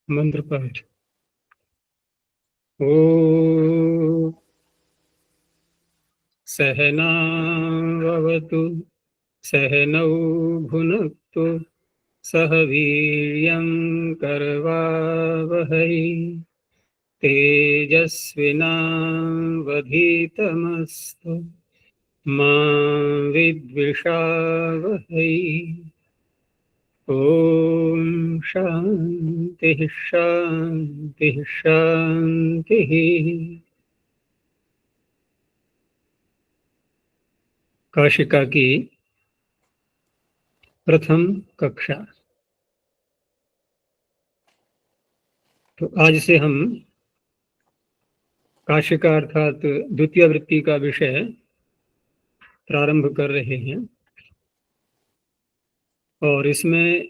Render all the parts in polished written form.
मंत्र पाठ। ओ सहनावतु सहनौ भुनक्तु सह वीर्यं करवावहै तेजस्विनावधीतमस्तु मा विद्विषावहै। ओम शांति शांति शांति। काशिका की प्रथम कक्षा। तो आज से हम काशिका अर्थात द्वितीय वृत्ति का विषय प्रारंभ कर रहे हैं और इसमें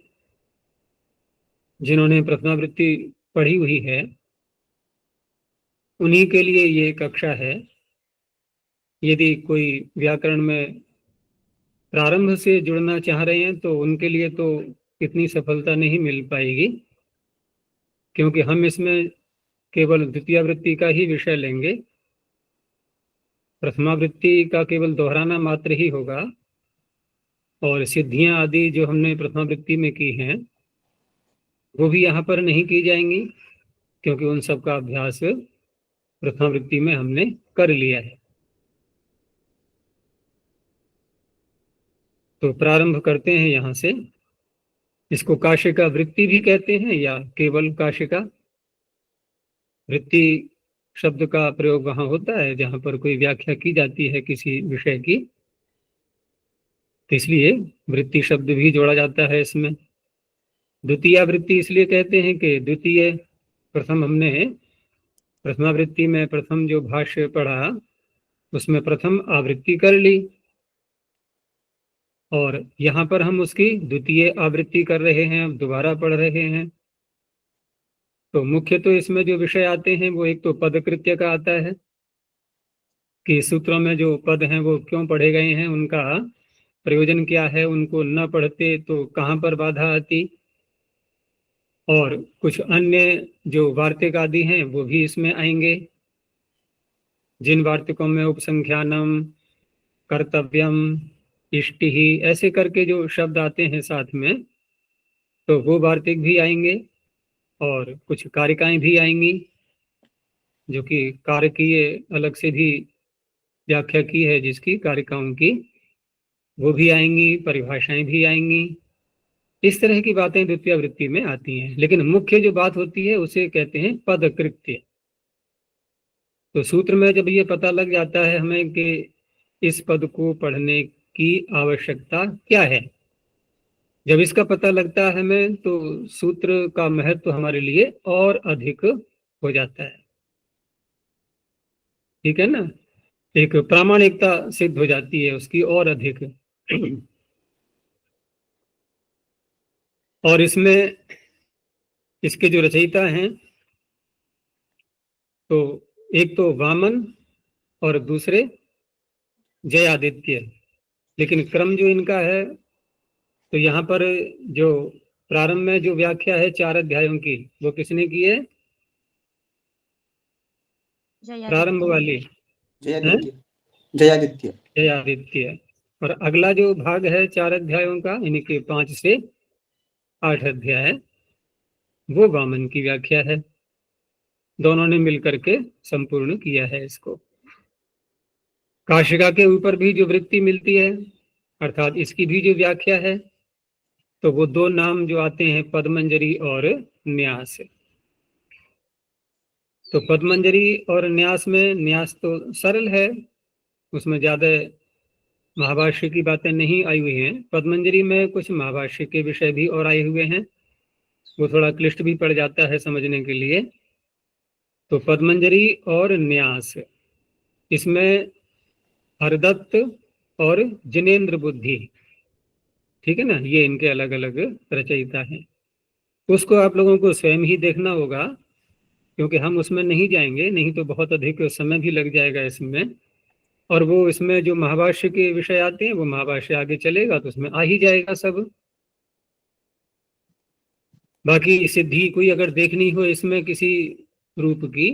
जिन्होंने प्रथमावृत्ति पढ़ी हुई है उन्हीं के लिए ये कक्षा है। यदि कोई व्याकरण में प्रारंभ से जुड़ना चाह रहे हैं तो उनके लिए तो इतनी सफलता नहीं मिल पाएगी, क्योंकि हम इसमें केवल द्वितीय वृत्ति का ही विषय लेंगे। प्रथमावृत्ति का केवल दोहराना मात्र ही होगा और सिद्धियां आदि जो हमने प्रथमावृत्ति में की हैं वो भी यहाँ पर नहीं की जाएंगी, क्योंकि उन सब का अभ्यास प्रथमावृत्ति में हमने कर लिया है। तो प्रारंभ करते हैं यहाँ से। इसको काशिका वृत्ति भी कहते हैं या केवल काशिका। वृत्ति शब्द का प्रयोग वहां होता है जहां पर कोई व्याख्या की जाती है किसी विषय की, तो इसलिए वृत्ति शब्द भी जोड़ा जाता है इसमें। द्वितीय वृत्ति इसलिए कहते हैं कि द्वितीय, प्रथम हमने प्रथमावृत्ति में प्रथम जो भाष्य पढ़ा उसमें प्रथम आवृत्ति कर ली और यहाँ पर हम उसकी द्वितीय आवृत्ति कर रहे हैं, अब दोबारा पढ़ रहे हैं। तो मुख्य तो इसमें जो विषय आते हैं वो एक तो पद कृत्य का आता है कि सूत्रों में जो पद हैं वो क्यों पढ़े गए हैं, उनका प्रयोजन क्या है, उनको न पढ़ते तो कहाँ पर बाधा आती। और कुछ अन्य जो वार्तिक आदि हैं वो भी इसमें आएंगे, जिन वार्तिकों में उपसंख्यानम, कर्तव्यम, इष्टि ही ऐसे करके जो शब्द आते हैं साथ में, तो वो वार्तिक भी आएंगे और कुछ कारिकाएं भी आएंगी जो कि कारकीय अलग से भी व्याख्या की है जिसकी कारिकाओं की, वो भी आएंगी, परिभाषाएं भी आएंगी। इस तरह की बातें द्वितीय वृत्ति में आती हैं, लेकिन मुख्य जो बात होती है उसे कहते हैं पद कृत्य। तो सूत्र में जब ये पता लग जाता है हमें कि इस पद को पढ़ने की आवश्यकता क्या है, जब इसका पता लगता है हमें तो सूत्र का महत्व हमारे लिए और अधिक हो जाता है। ठीक है ना, एक प्रामाणिकता सिद्ध हो जाती है उसकी और अधिक। और इसमें इसके जो रचयिता हैं तो एक तो वामन और दूसरे जयादित्य, लेकिन क्रम जो इनका है तो यहाँ पर जो प्रारंभ में जो व्याख्या है 4 अध्यायों की वो किसने की है? प्रारंभ वाली जयादित्य। जयादित्य। और अगला जो भाग है 4 अध्यायों का, यानी कि 5 से 8 अध्याय, वो वामन की व्याख्या है। दोनों ने मिलकर के संपूर्ण किया है इसको। काशिका के ऊपर भी जो वृत्ति मिलती है अर्थात इसकी भी जो व्याख्या है, तो वो 2 नाम जो आते हैं पद्मंजरी और न्यास। तो पद्मंजरी और न्यास में न्यास तो सरल है, उसमें ज्यादा महाभाष्य की बातें नहीं आई हुई हैं। पद्मंजरी में कुछ महाभाष्य के विषय भी और आए हुए हैं, वो थोड़ा क्लिष्ट भी पड़ जाता है समझने के लिए। तो पद्मंजरी और न्यास, इसमें हरदत्त और जिनेन्द्र बुद्धि, ठीक है ना, ये इनके अलग अलग रचयिता हैं। उसको आप लोगों को स्वयं ही देखना होगा, क्योंकि हम उसमें नहीं जाएंगे, नहीं तो बहुत अधिक समय भी लग जाएगा इसमें। और वो इसमें जो महाभाष्य के विषय आते हैं वो महाभाष्य आगे चलेगा तो उसमें आ ही जाएगा सब। बाकी सिद्धि कोई अगर देखनी हो इसमें किसी रूप की,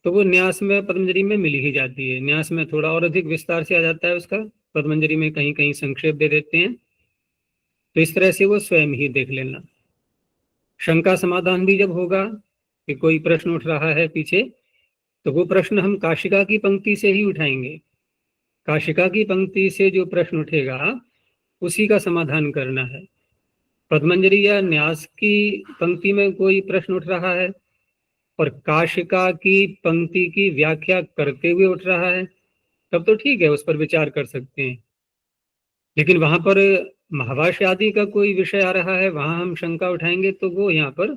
तो वो न्यास में पतंजलि में मिल ही जाती है। न्यास में थोड़ा और अधिक विस्तार से आ जाता है उसका, पतंजलि में कहीं कहीं संक्षेप दे देते हैं। तो इस तरह से वो स्वयं ही देख लेना। शंका समाधान भी जब होगा कि कोई प्रश्न उठ रहा है पीछे, तो वो प्रश्न हम काशिका की पंक्ति से ही उठाएंगे। काशिका की पंक्ति से जो प्रश्न उठेगा उसी का समाधान करना है। पद्मंजलि या न्यास की पंक्ति में कोई प्रश्न उठ रहा है और काशिका की पंक्ति की व्याख्या करते हुए उठ रहा है, तब तो ठीक है, उस पर विचार कर सकते हैं। लेकिन वहां पर महाभाष्य आदि का कोई विषय आ रहा है, वहां हम शंका उठाएंगे तो वो यहाँ पर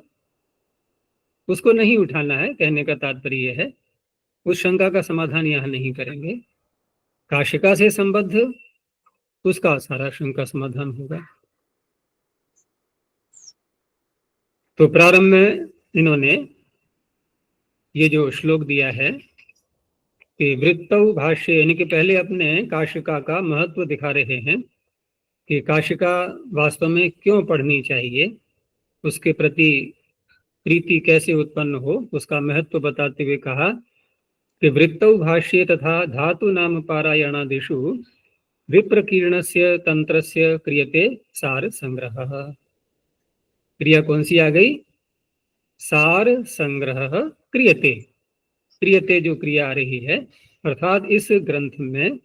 उसको नहीं उठाना है। कहने का तात्पर्य है उस शंका का समाधान यहाँ नहीं करेंगे। काशिका से संबद्ध उसका सारा शंका समाधान होगा। तो प्रारंभ में इन्होंने ये जो श्लोक दिया है कि वृत्तौ भाष्य, यानी कि पहले अपने काशिका का महत्व दिखा रहे हैं कि काशिका वास्तव में क्यों पढ़नी चाहिए, उसके प्रति प्रीति कैसे उत्पन्न हो, उसका महत्व बताते हुए कहा कि वृत्तौ भाष्ये तथा धातु नाम पारायणादिषु विप्रकीर्णस्य तंत्रस्य क्रियते सार संग्रह। क्रिया कौन सी आ गई? सार संग्रह क्रियते। क्रियते जो क्रिया आ रही है, अर्थात इस ग्रंथ में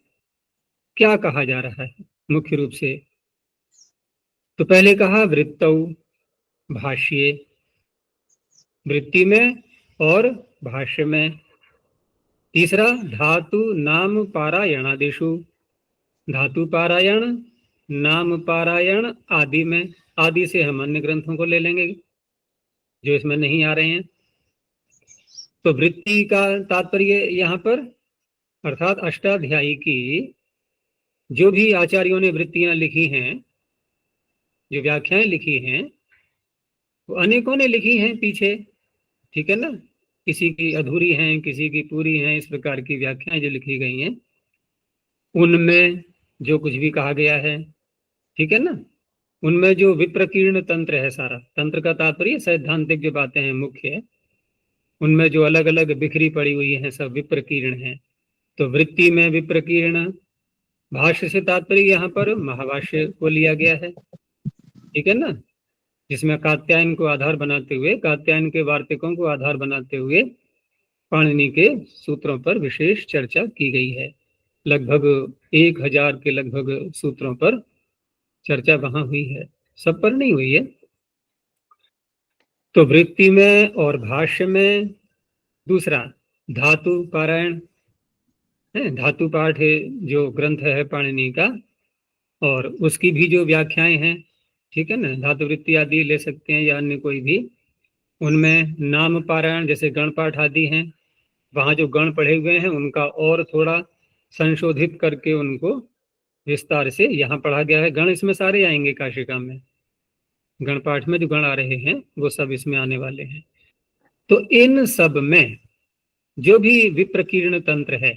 क्या कहा जा रहा है मुख्य रूप से। तो पहले कहा वृत्तौ भाष्ये, वृत्ति में और भाष्य में। तीसरा धातु नाम पारायणादिषु, धातु पारायण नाम पारायण आदि में। आदि से हम अन्य ग्रंथों को ले लेंगे जो इसमें नहीं आ रहे हैं। तो वृत्ति का तात्पर्य यहाँ पर अर्थात अष्टाध्यायी की जो भी आचार्यों ने वृत्तियां लिखी हैं, जो व्याख्याएं लिखी हैं, वो अनेकों ने लिखी हैं पीछे, ठीक है ना। किसी की अधूरी हैं, किसी की पूरी हैं, इस प्रकार की व्याख्याएं जो लिखी गई हैं उनमें जो कुछ भी कहा गया है, ठीक है ना, उनमें जो विप्रकीर्ण तंत्र है, सारा तंत्र का तात्पर्य सैद्धांतिक जो बातें हैं मुख्य है, उनमें जो अलग अलग बिखरी पड़ी हुई है सब विप्रकीर्ण है। तो वृत्ति में विप्रकीर्ण, भाष्य से तात्पर्य यहाँ पर महाभाष्य को लिया गया है, ठीक है ना, जिसमें कात्यायन को आधार बनाते हुए, कात्यायन के वार्तिकों को आधार बनाते हुए पाणिनि के सूत्रों पर विशेष चर्चा की गई है। लगभग 1000 के लगभग सूत्रों पर चर्चा वहां हुई है, सब पर नहीं हुई है। तो वृत्ति में और भाष्य में। दूसरा धातु पारायण है, धातु पाठ है जो ग्रंथ है पाणिनि का, और उसकी भी जो व्याख्याएं हैं, ठीक है ना, धातु वृत्ति आदि ले सकते हैं या अन्य कोई भी। उनमें नाम पारायण जैसे गण पाठ आदि हैं, वहाँ जो गण पढ़े हुए हैं उनका और थोड़ा संशोधित करके उनको विस्तार से यहाँ पढ़ा गया है। गण इसमें सारे आएंगे काशिका में, गण पाठ में जो गण आ रहे हैं वो सब इसमें आने वाले हैं। तो इन सब में जो भी विप्रकीर्ण तंत्र है,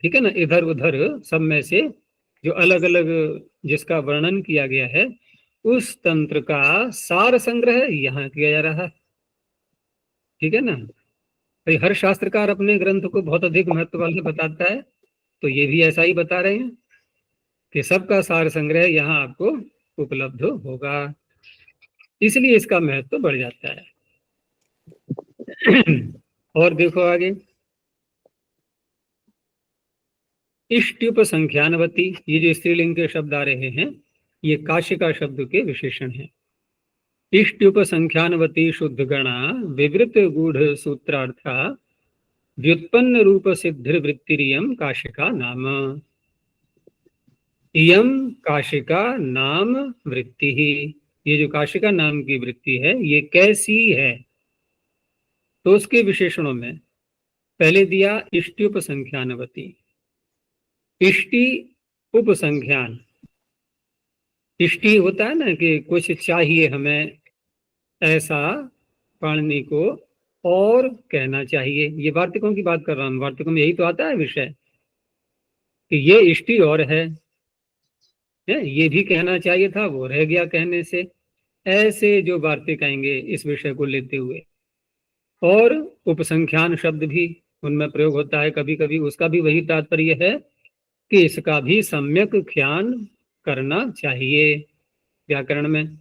ठीक है ना, इधर उधर सब में से जो अलग अलग जिसका वर्णन किया गया है, उस तंत्र का सार संग्रह यहाँ किया जा रहा है, ठीक है ना। भाई हर शास्त्रकार अपने ग्रंथ को बहुत अधिक महत्व वाला बताता है, तो ये भी ऐसा ही बता रहे हैं कि सबका सार संग्रह यहाँ आपको उपलब्ध होगा, इसलिए इसका महत्व बढ़ जाता है। और देखो आगे, इष्टुप संख्यानवती, ये जो स्त्रीलिंग के शब्द आ रहे हैं ये काशिका शब्द के विशेषण हैं। इष्टुप संख्यानवती शुद्ध गणा विवृत गूढ़ सूत्रार्था व्युत्पन्न रूप सिद्धिर वृत्तिरियम काशिका नाम। इयम काशिका नाम वृत्ति ही, ये जो काशिका नाम की वृत्ति है ये कैसी है, तो उसके विशेषणों में पहले दिया इष्टुप संख्यानवती। इष्टि उपसंख्यान, इष्टि होता है ना कि कुछ चाहिए हमें, ऐसा पाणिनि को और कहना चाहिए। ये वार्तिकों की बात कर रहा हूं, वार्तिकों में यही तो आता है विषय कि ये इष्टि और है, ये भी कहना चाहिए था, वो रह गया कहने से। ऐसे जो वार्तिक आएंगे इस विषय को लेते हुए। और उपसंख्यान शब्द भी उनमें प्रयोग होता है कभी कभी, उसका भी वही तात्पर्य है कि इसका भी सम्यक ख्यान करना चाहिए व्याकरण में।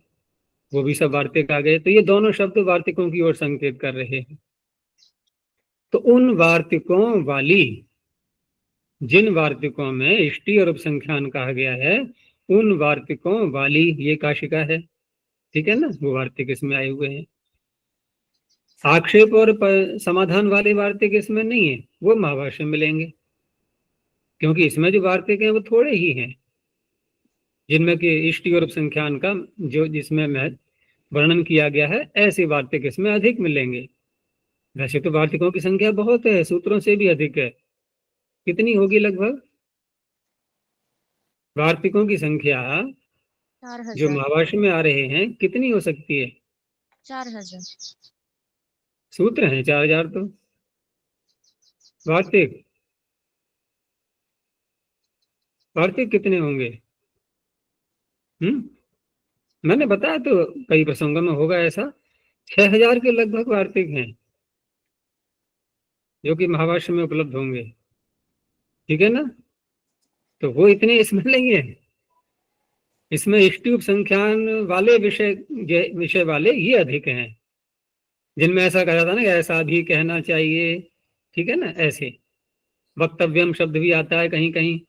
वो भी सब वार्तिक आ गए। तो ये दोनों शब्द वार्तिकों की ओर संकेत कर रहे हैं। तो उन वार्तिकों वाली, जिन वार्तिकों में इष्टि और उपसंख्यान कहा गया है, उन वार्तिकों वाली ये काशिका है। ठीक है ना, वो वार्तिक इसमें आए हुए हैं। आक्षेप और समाधान वाले वार्तिक इसमें नहीं है, वो महाभाष्य में मिलेंगे, क्योंकि इसमें जो वार्तिक हैं वो थोड़े ही हैं, जिनमें कि इष्टि और उपसंख्यान का जो जिसमें वर्णन किया गया है, ऐसे वार्तिक इसमें अधिक मिलेंगे। वैसे तो वार्तिकों की संख्या बहुत है, सूत्रों से भी अधिक है। कितनी होगी लगभग वार्तिकों की संख्या 4000 जो महाभाष्य में आ रहे हैं, कितनी हो सकती है? 4000 सूत्र हैं 4000। तो वार्तिक वार्तिक कितने होंगे? मैंने बताया तो कई प्रसंगों में होगा ऐसा। 6000 के लगभग वार्तिक हैं जो कि महाभाष्य में उपलब्ध होंगे। ठीक है ना, तो वो इतने इसमें नहीं है। इसमें इष्टि उपसंख्यान वाले विषय वाले ये अधिक हैं, जिनमें ऐसा कहा जाता है ना कि ऐसा भी कहना चाहिए। ठीक है ना, ऐसे वक्तव्यम शब्द भी आता है कहीं कहीं,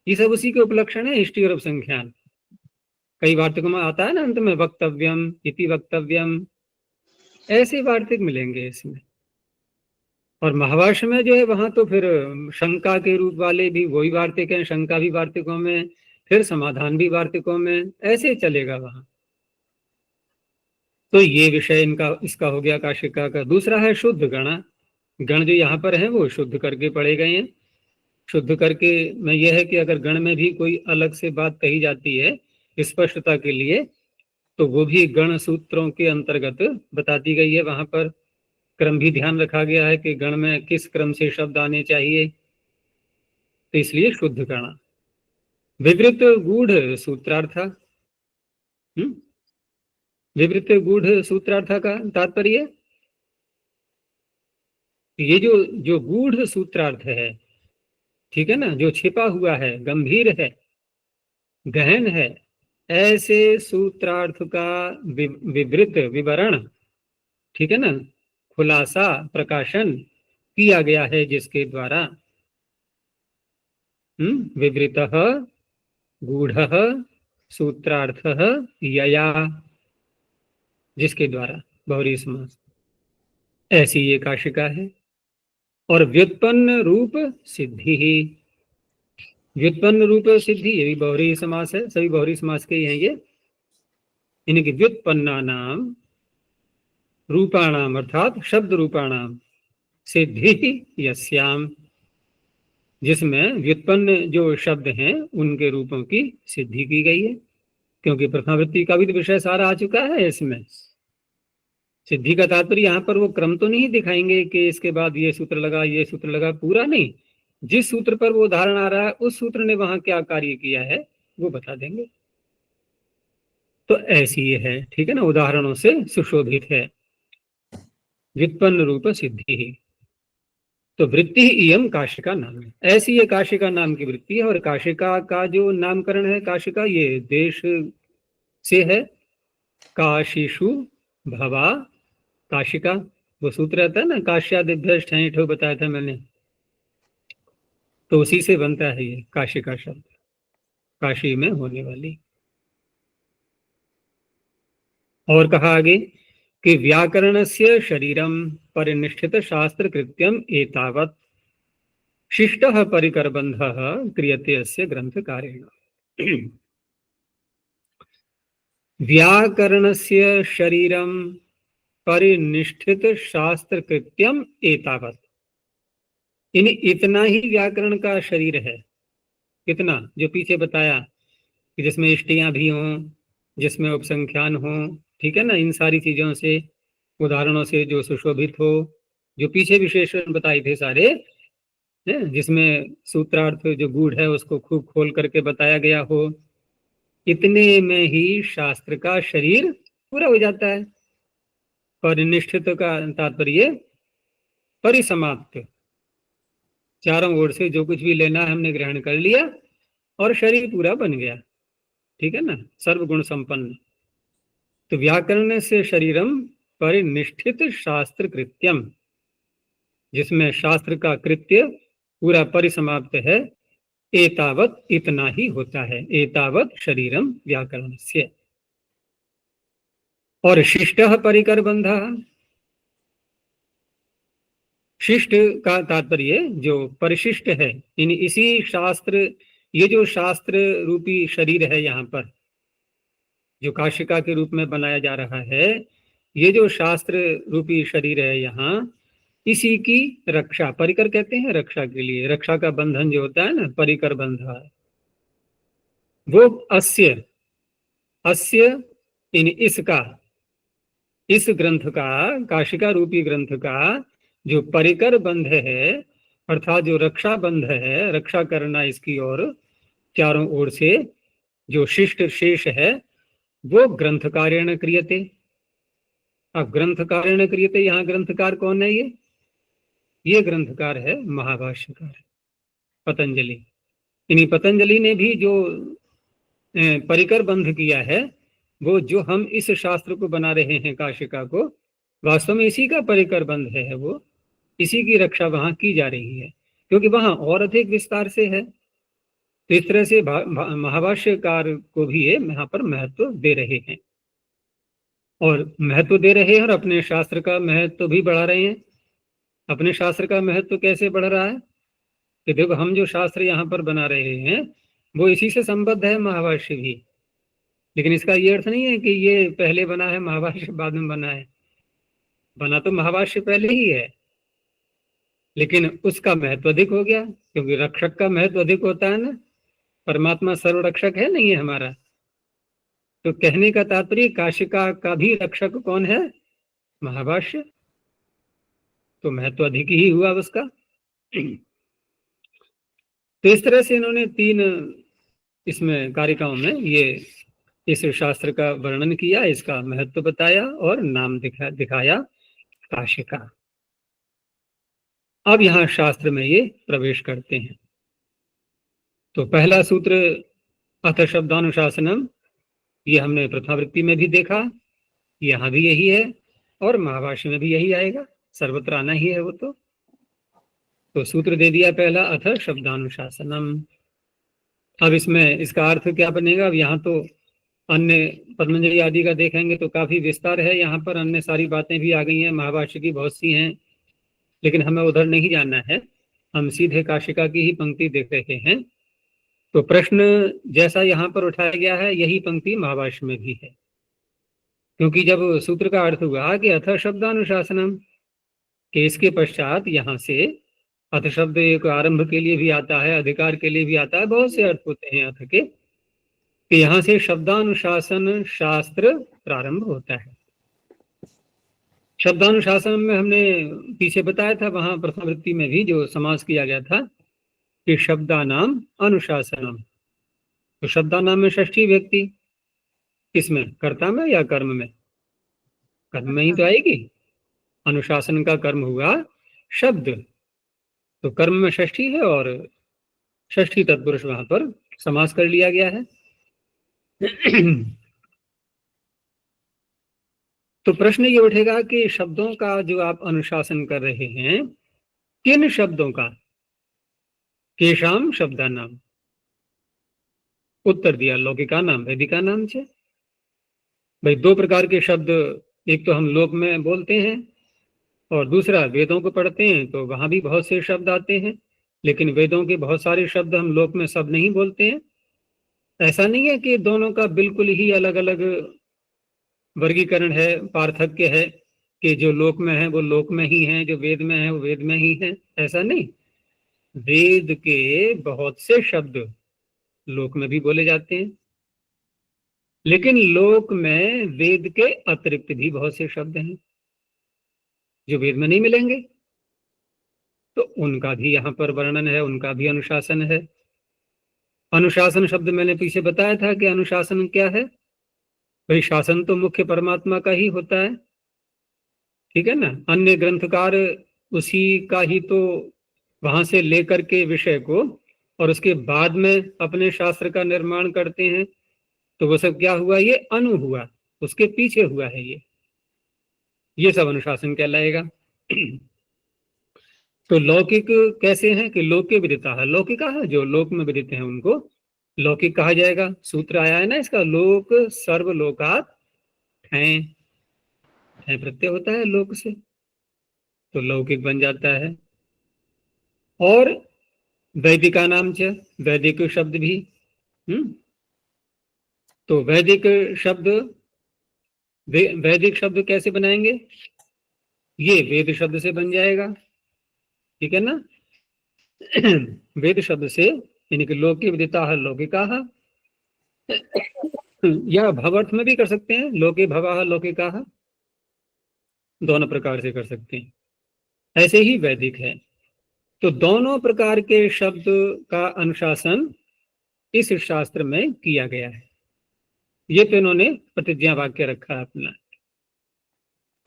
ये सब उसी के उपलक्षण है, इष्टि और उपसंख्यान। कई वार्तिकों में आता है ना अंत में वक्तव्यम इति वक्तव्यम, ऐसे वार्तिक मिलेंगे इसमें। और महाभाष्य में जो है वहां तो फिर शंका के रूप वाले भी वही वार्तिक हैं, शंका भी वार्तिकों में, फिर समाधान भी वार्तिकों में, ऐसे चलेगा वहां। तो ये विषय इनका इसका हो गया काशिका का। दूसरा है शुद्ध गण। गण जो यहाँ पर है वो शुद्ध करके पढ़े गए हैं। शुद्ध करके में यह है कि अगर गण में भी कोई अलग से बात कही जाती है स्पष्टता के लिए, तो वो भी गण सूत्रों के अंतर्गत बता दी गई है। वहां पर क्रम भी ध्यान रखा गया है कि गण में किस क्रम से शब्द आने चाहिए, तो इसलिए शुद्ध गण। विवृत गूढ़ सूत्रार्थ। विवृत गूढ़ सूत्रार्थ का तात्पर्य, ये जो जो गूढ़ सूत्रार्थ है, ठीक है ना, जो छिपा हुआ है, गंभीर है, गहन है, ऐसे सूत्रार्थ का विवृत विवरण, ठीक है ना, खुलासा प्रकाशन किया गया है जिसके द्वारा विवृतः गूढ़ः सूत्रार्थः यया, जिसके द्वारा बहुरी समास, ऐसी ये काशिका है। और व्युत्पन्न रूप सिद्धि ही, व्युत्पन्न रूप सिद्धि ये भी बहुरी समास है, सभी बहुरी समास के ही हैं ये। इनकी व्युत्पन्ना नाम रूपाणाम अर्थात शब्द रूपाणाम सिद्धि यस्याम, जिसमें व्युत्पन्न जो शब्द हैं उनके रूपों की सिद्धि की गई है। क्योंकि प्रथमावृत्ति का भी तो विषय सारा आ चुका है इसमें। सिद्धि का तात्पर्य यहाँ पर वो क्रम तो नहीं दिखाएंगे कि इसके बाद ये सूत्र लगा ये सूत्र लगा, पूरा नहीं। जिस सूत्र पर वो उदाहरण आ रहा है उस सूत्र ने वहां क्या कार्य किया है वो बता देंगे। तो ऐसी ये है, ठीक है ना, उदाहरणों से सुशोभित है। व्युत्पन्न रूप सिद्धि ही, तो वृत्ति ही इयम काशिका नाम है। ऐसी ये काशिका नाम की वृत्ति है। और काशिका का जो नामकरण है, काशिका ये देश से है। काशिशु भवा काशिका, वो सूत्र रहता है ना, काश्यादिभ्य ठो बताया था मैंने, तो उसी से बनता है ये काशिका शब्द, काशी में होने वाली। और कहा आगे कि व्याकरणस्य शरीरम परिनिष्ठित शास्त्र कृत्यम एतावत् शिष्टः परिकरबन्धः क्रियते अस्य ग्रंथकारेण। व्याकरणस्य शरीरम परिनिष्ठित शास्त्र कृत्यम एतावत्, इन इतना ही व्याकरण का शरीर है। कितना? जो पीछे बताया कि जिसमें इष्टियां भी हों, जिसमें उपसंख्यान हो, ठीक है ना, इन सारी चीजों से, उदाहरणों से जो सुशोभित हो, जो पीछे विशेषण बताए थे सारे, जिसमें सूत्रार्थ जो गूढ़ है उसको खूब खोल करके बताया गया हो, इतने में ही शास्त्र का शरीर पूरा हो जाता है। परिनिष्ठित का तात्पर्य परिसमाप्त, चारों ओर से जो कुछ भी लेना है हमने ग्रहण कर लिया और शरीर पूरा बन गया, ठीक है ना, सर्वगुण संपन्न। तो व्याकरण से शरीरम परिनिष्ठित शास्त्र कृत्यम, जिसमें शास्त्र का कृत्य पूरा परिसमाप्त है, एतावत इतना ही होता है, एतावत शरीरम व्याकरणस्य। और शिष्टः परिकर बंधा, शिष्ट का तात्पर्य जो परिशिष्ट है, यानी इसी शास्त्र, ये जो शास्त्र रूपी शरीर है यहाँ पर जो काशिका के रूप में बनाया जा रहा है, ये जो शास्त्र रूपी शरीर है यहाँ, इसी की रक्षा, परिकर कहते हैं रक्षा के लिए, रक्षा का बंधन जो होता है ना, परिकर बंधा, वो अस्य, अस्य इन इसका, इस ग्रंथ का, काशिका रूपी ग्रंथ का जो परिकर बंध है, अर्थात जो रक्षा बंध है, रक्षा करना इसकी ओर, चारों ओर से जो शिष्ट शेष है, वो ग्रंथकारेण क्रियते। अब ग्रंथकारेण क्रियते, यहाँ ग्रंथकार कौन है? ये ग्रंथकार है महाभाष्यकार पतंजलि। इन्हीं पतंजलि ने भी जो परिकर बंध किया है, वो जो हम इस शास्त्र को बना रहे हैं काशिका को, वास्तव में इसी का परिकर बंध है, वो इसी की रक्षा वहां की जा रही है, क्योंकि वहां और अधिक विस्तार से है। तो इस तरह से महाभाष्यकार को भी ये यहाँ पर महत्व दे रहे हैं, और महत्व दे रहे हैं और अपने शास्त्र का महत्व भी बढ़ा रहे हैं। अपने शास्त्र का महत्व कैसे बढ़ रहा है कि देखो, हम जो शास्त्र यहाँ पर बना रहे हैं वो इसी से संबद्ध है, महाभाष्य भी। लेकिन इसका ये अर्थ नहीं है कि ये पहले बना है महाभाष्य बाद में बना है, बना तो महाभाष्य पहले ही है, लेकिन उसका महत्व अधिक हो गया, क्योंकि रक्षक का महत्व अधिक होता है ना। परमात्मा सर्वरक्षक है, नहीं है हमारा? तो कहने का तात्पर्य काशिका का भी रक्षक कौन है? महाभाष्य। तो महत्व अधिक ही हुआ उसका। तो इस तरह से इन्होंने 3 इसमें कारिकाओं में ये इस शास्त्र का वर्णन किया, इसका महत्व बताया और नाम दिखाया काशिका। अब यहाँ शास्त्र में ये प्रवेश करते हैं। तो पहला सूत्र अथ शब्दानुशासनम, ये हमने प्रथमावृत्ति में भी देखा, यहाँ भी यही है और महाभाष्य में भी यही आएगा, सर्वत्र आना ही है वो। तो सूत्र दे दिया पहला, अथ शब्दानुशासनम। अब इसमें इसका अर्थ क्या बनेगा? अब यहाँ तो अन्य पद्मंजलि आदि का देखेंगे तो काफी विस्तार है, यहाँ पर अन्य सारी बातें भी आ गई हैं, महाभाष्य की बहुत सी हैं, लेकिन हमें उधर नहीं जाना है, हम सीधे काशिका की ही पंक्ति देख रहे हैं। तो प्रश्न जैसा यहाँ पर उठाया गया है, यही पंक्ति महाभाष्य में भी है, क्योंकि जब सूत्र का अर्थ हुआ कि अथ शब्दानुशासनम, के इसके पश्चात यहाँ से अथ शब्द एक आरंभ के लिए भी आता है, अधिकार के लिए भी आता है, बहुत से अर्थ होते हैं अथ के, कि यहाँ से शब्दानुशासन शास्त्र प्रारंभ होता है। शब्दानुशासन में हमने पीछे बताया था, वहां प्रथमावृत्ति में भी जो समास किया गया था कि शब्दानाम अनुशासनम। तो शब्दानाम में षष्ठी व्यक्ति, किसमें? कर्ता में या कर्म में? कर्म में ही तो आएगी। अनुशासन का कर्म हुआ शब्द, तो कर्म में षष्ठी है और षष्ठी तत्पुरुष वहां पर समास कर लिया गया है। तो प्रश्न ये उठेगा कि शब्दों का जो आप अनुशासन कर रहे हैं, किन शब्दों का? केशाम शब्दानाम। उत्तर दिया लौकिका नाम वैदिका नाम से। भाई 2 प्रकार के शब्द, एक तो हम लोक में बोलते हैं और दूसरा वेदों को पढ़ते हैं, तो वहां भी बहुत से शब्द आते हैं, लेकिन वेदों के बहुत सारे शब्द हम लोक में सब नहीं बोलते हैं। ऐसा नहीं है कि दोनों का बिल्कुल ही अलग अलग वर्गीकरण है, पार्थक्य है, कि जो लोक में है वो लोक में ही है, जो वेद में है वो वेद में ही है, ऐसा नहीं। वेद के बहुत से शब्द लोक में भी बोले जाते हैं, लेकिन लोक में वेद के अतिरिक्त भी बहुत से शब्द हैं जो वेद में नहीं मिलेंगे, तो उनका भी यहाँ पर वर्णन है, उनका भी अनुशासन है। अनुशासन शब्द मैंने पीछे बताया था कि अनुशासन क्या है, भाई शासन तो मुख्य परमात्मा का ही होता है, ठीक है ना। अन्य ग्रंथकार उसी का ही तो वहां से लेकर के विषय को और उसके बाद में अपने शास्त्र का निर्माण करते हैं। तो वो सब क्या हुआ, ये अनु हुआ, उसके पीछे हुआ है ये सब अनुशासन कहलाएगा। तो लौकिक कैसे हैं कि लोके विदिता है, लौकिका है जो लोक में विदित हैं उनको लौकिक कहा जाएगा। सूत्र आया है ना इसका, लोक सर्वलोकात है प्रत्यय होता है लोक से, तो लौकिक बन जाता है। और वैदिका नाम च, वैदिक शब्द भी तो वैदिक शब्द वैदिक शब्द कैसे बनाएंगे, ये वेद शब्द से बन जाएगा, ठीक है ना। वेद शब्द से, यानी कि लोके विदिता लौकिका, या भवर्थ में भी कर सकते हैं, लोके भवा लौकिका, दोनों प्रकार से कर सकते हैं। ऐसे ही वैदिक है। तो दोनों प्रकार के शब्द का अनुशासन इस शास्त्र में किया गया है। ये तो इन्होंने प्रतिज्ञा वाक्य रखा है अपना।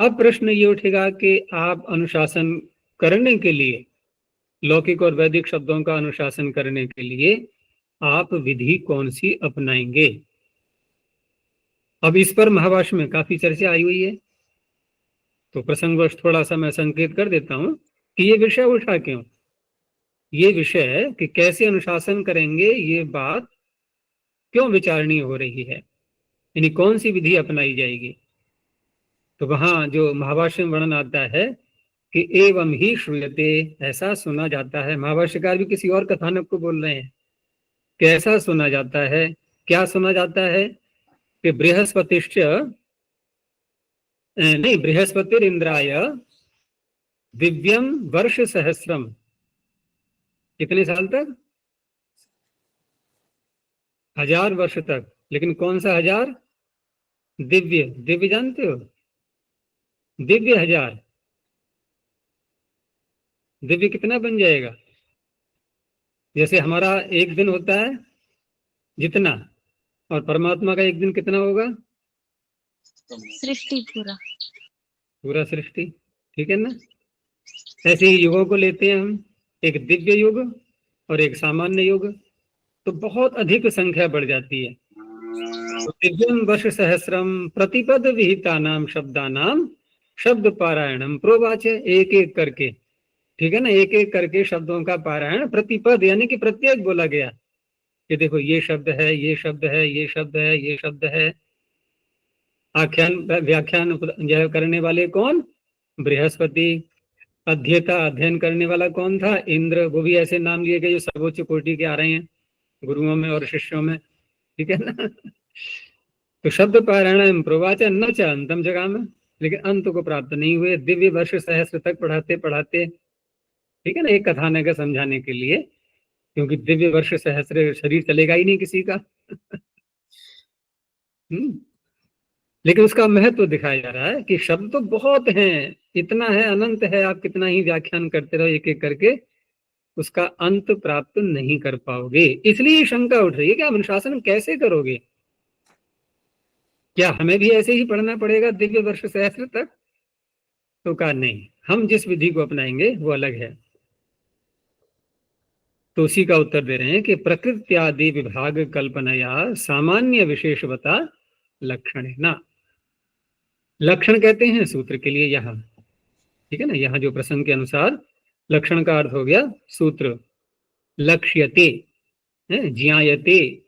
अब प्रश्न ये उठेगा कि आप अनुशासन करने के लिए, लौकिक और वैदिक शब्दों का अनुशासन करने के लिए आप विधि कौन सी अपनाएंगे। अब इस पर महाभाष्य में काफी चर्चा आई हुई है, तो प्रसंगवश थोड़ा सा मैं संकेत कर देता हूं कि ये विषय उठा क्यों। ये विषय कि कैसे अनुशासन करेंगे, ये बात क्यों विचारणीय हो रही है, यानी कौन सी विधि अपनाई जाएगी। तो वहां जो महाभाष्य में वर्णन आता है कि एवं ही श्रूयते, ऐसा सुना जाता है। महाभाष्यकार भी किसी और कथानक को बोल रहे हैं कि ऐसा सुना जाता है। क्या सुना जाता है कि बृहस्पतिश्च नहीं, बृहस्पतिर इंद्राय दिव्यम वर्ष सहस्रम, कितने साल तक, 1000 वर्ष तक। लेकिन कौन सा 1000, दिव्य, दिव्य जानते हो, दिव्य 1000, दिव्य कितना बन जाएगा, जैसे हमारा एक दिन होता है जितना, और परमात्मा का एक दिन कितना होगा, सृष्टि पूरा सृष्टि, ठीक है ना। ऐसे ही युगों को लेते हैं हम, एक दिव्य युग और एक सामान्य युग, तो बहुत अधिक संख्या बढ़ जाती है। तो दिव्यम वर्ष सहस्रम प्रतिपद विहिता नाम शब्दानाम शब्द पारायणम प्रोवाच, एक एक करके, ठीक है ना, एक एक करके शब्दों का पारायण, प्रतिपद यानी कि प्रत्येक बोला गया कि देखो ये शब्द है, ये शब्द है, ये शब्द है, ये शब्द है। आख्यान व्याख्यान करने वाले कौन, बृहस्पति। अध्येता, अध्ययन करने वाला कौन था, इंद्र। वो भी ऐसे नाम लिए गए जो सर्वोच्च कोटि के आ रहे हैं गुरुओं में और शिष्यों में, ठीक है ना। तो शब्द पारायण प्रवाचन न च अंतम जगह में, लेकिन अंत को प्राप्त नहीं हुए। दिव्य वर्ष सहस्र तक पढ़ाते पढ़ाते, ठीक है ना, एक कथानक है समझाने के लिए, क्योंकि दिव्य वर्ष सहस्र शरीर चलेगा ही नहीं किसी का। लेकिन उसका महत्व दिखाया जा रहा है कि शब्द तो बहुत हैं, इतना है, अनंत है, आप कितना ही व्याख्यान करते रहो एक एक करके, उसका अंत प्राप्त नहीं कर पाओगे। इसलिए शंका उठ रही है कि आप अनुशासन कैसे करोगे, क्या हमें भी ऐसे ही पढ़ना पड़ेगा दिव्य वर्ष सहस्र तक। तो कहा नहीं, हम जिस विधि को अपनाएंगे वो अलग है। तो उसी का उत्तर दे रहे हैं कि प्रकृत्यादि विभाग कल्पनाया सामान्य विशेषवता लक्षण ना, लक्षण कहते हैं सूत्र के लिए यहाँ, ठीक है ना। यहाँ जो प्रसंग के अनुसार लक्षण का अर्थ हो गया सूत्र, लक्ष्यते, ज्ञायते,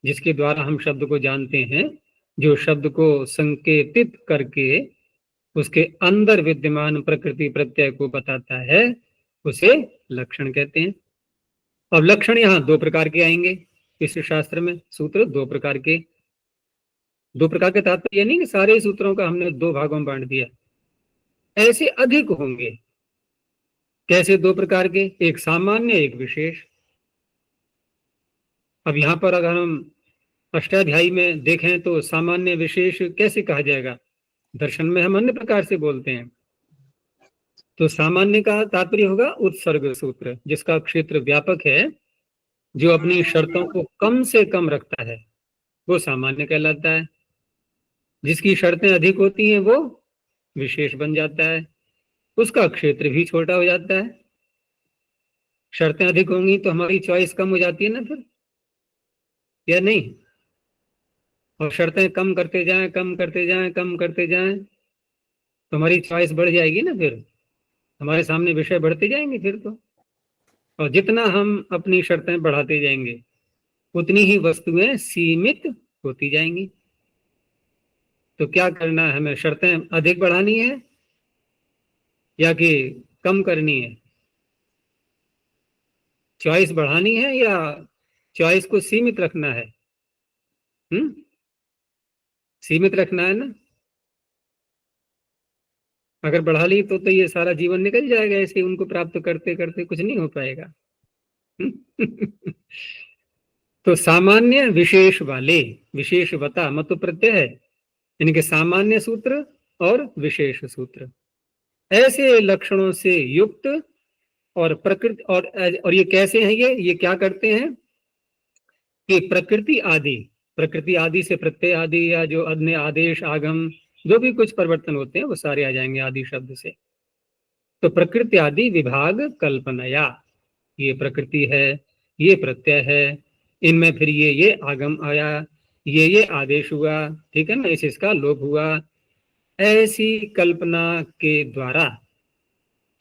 जिसके द्वारा हम शब्द को जानते हैं, जो शब्द को संकेतित करके उसके अंदर विद्यमान प्रकृति प्रत्यय को बताता है, उसे लक्षण कहते हैं। अब लक्षण यहाँ दो प्रकार के आएंगे इस शास्त्र में, सूत्र दो प्रकार के तात्पर्य नहीं कि सारे सूत्रों का हमने दो भागों में बांट दिया, ऐसे अधिक होंगे। कैसे दो प्रकार के, एक सामान्य एक विशेष। अब यहां पर अगर हम अष्टाध्यायी में देखें तो सामान्य विशेष कैसे कहा जाएगा, दर्शन में हम अन्य प्रकार से बोलते हैं। तो सामान्य का तात्पर्य होगा उत्सर्ग सूत्र, जिसका क्षेत्र व्यापक है, जो अपनी शर्तों को कम से कम रखता है, वो सामान्य कहलाता है। जिसकी शर्तें अधिक होती हैं वो विशेष बन जाता है, उसका क्षेत्र भी छोटा हो जाता है। शर्तें अधिक होंगी तो हमारी चॉइस कम हो जाती है ना फिर, या नहीं? और शर्तें कम करते जाएं, कम करते जाएं, कम करते जाएं, तो हमारी चॉइस बढ़ जाएगी ना, फिर हमारे सामने विषय बढ़ते जाएंगे फिर तो। और जितना हम अपनी शर्तें बढ़ाते जाएंगे उतनी ही वस्तुएं सीमित होती जाएंगी। तो क्या करना है हमें, शर्तें अधिक बढ़ानी है या कि कम करनी है? चॉइस बढ़ानी है या चॉइस को सीमित रखना है? सीमित रखना है ना। अगर बढ़ा ली तो ये सारा जीवन निकल जाएगा ऐसे, उनको प्राप्त करते करते कुछ नहीं हो पाएगा। तो सामान्य विशेष वाले, विशेषवता मत प्रत्यय है, इनके सामान्य सूत्र और विशेष सूत्र, ऐसे लक्षणों से युक्त और प्रकृति और ये कैसे हैं, ये क्या करते हैं कि प्रकृति आदि से प्रत्यय आदि या जो अन्य आदेश आगम जो भी कुछ परिवर्तन होते हैं वो सारे आ जाएंगे आदि शब्द से। तो प्रकृति आदि विभाग कल्पनाया, ये प्रकृति है, ये प्रत्यय है, इनमें फिर ये आगम आया, ये आदेश हुआ, ठीक है ना, इसका लोप हुआ, ऐसी कल्पना के द्वारा,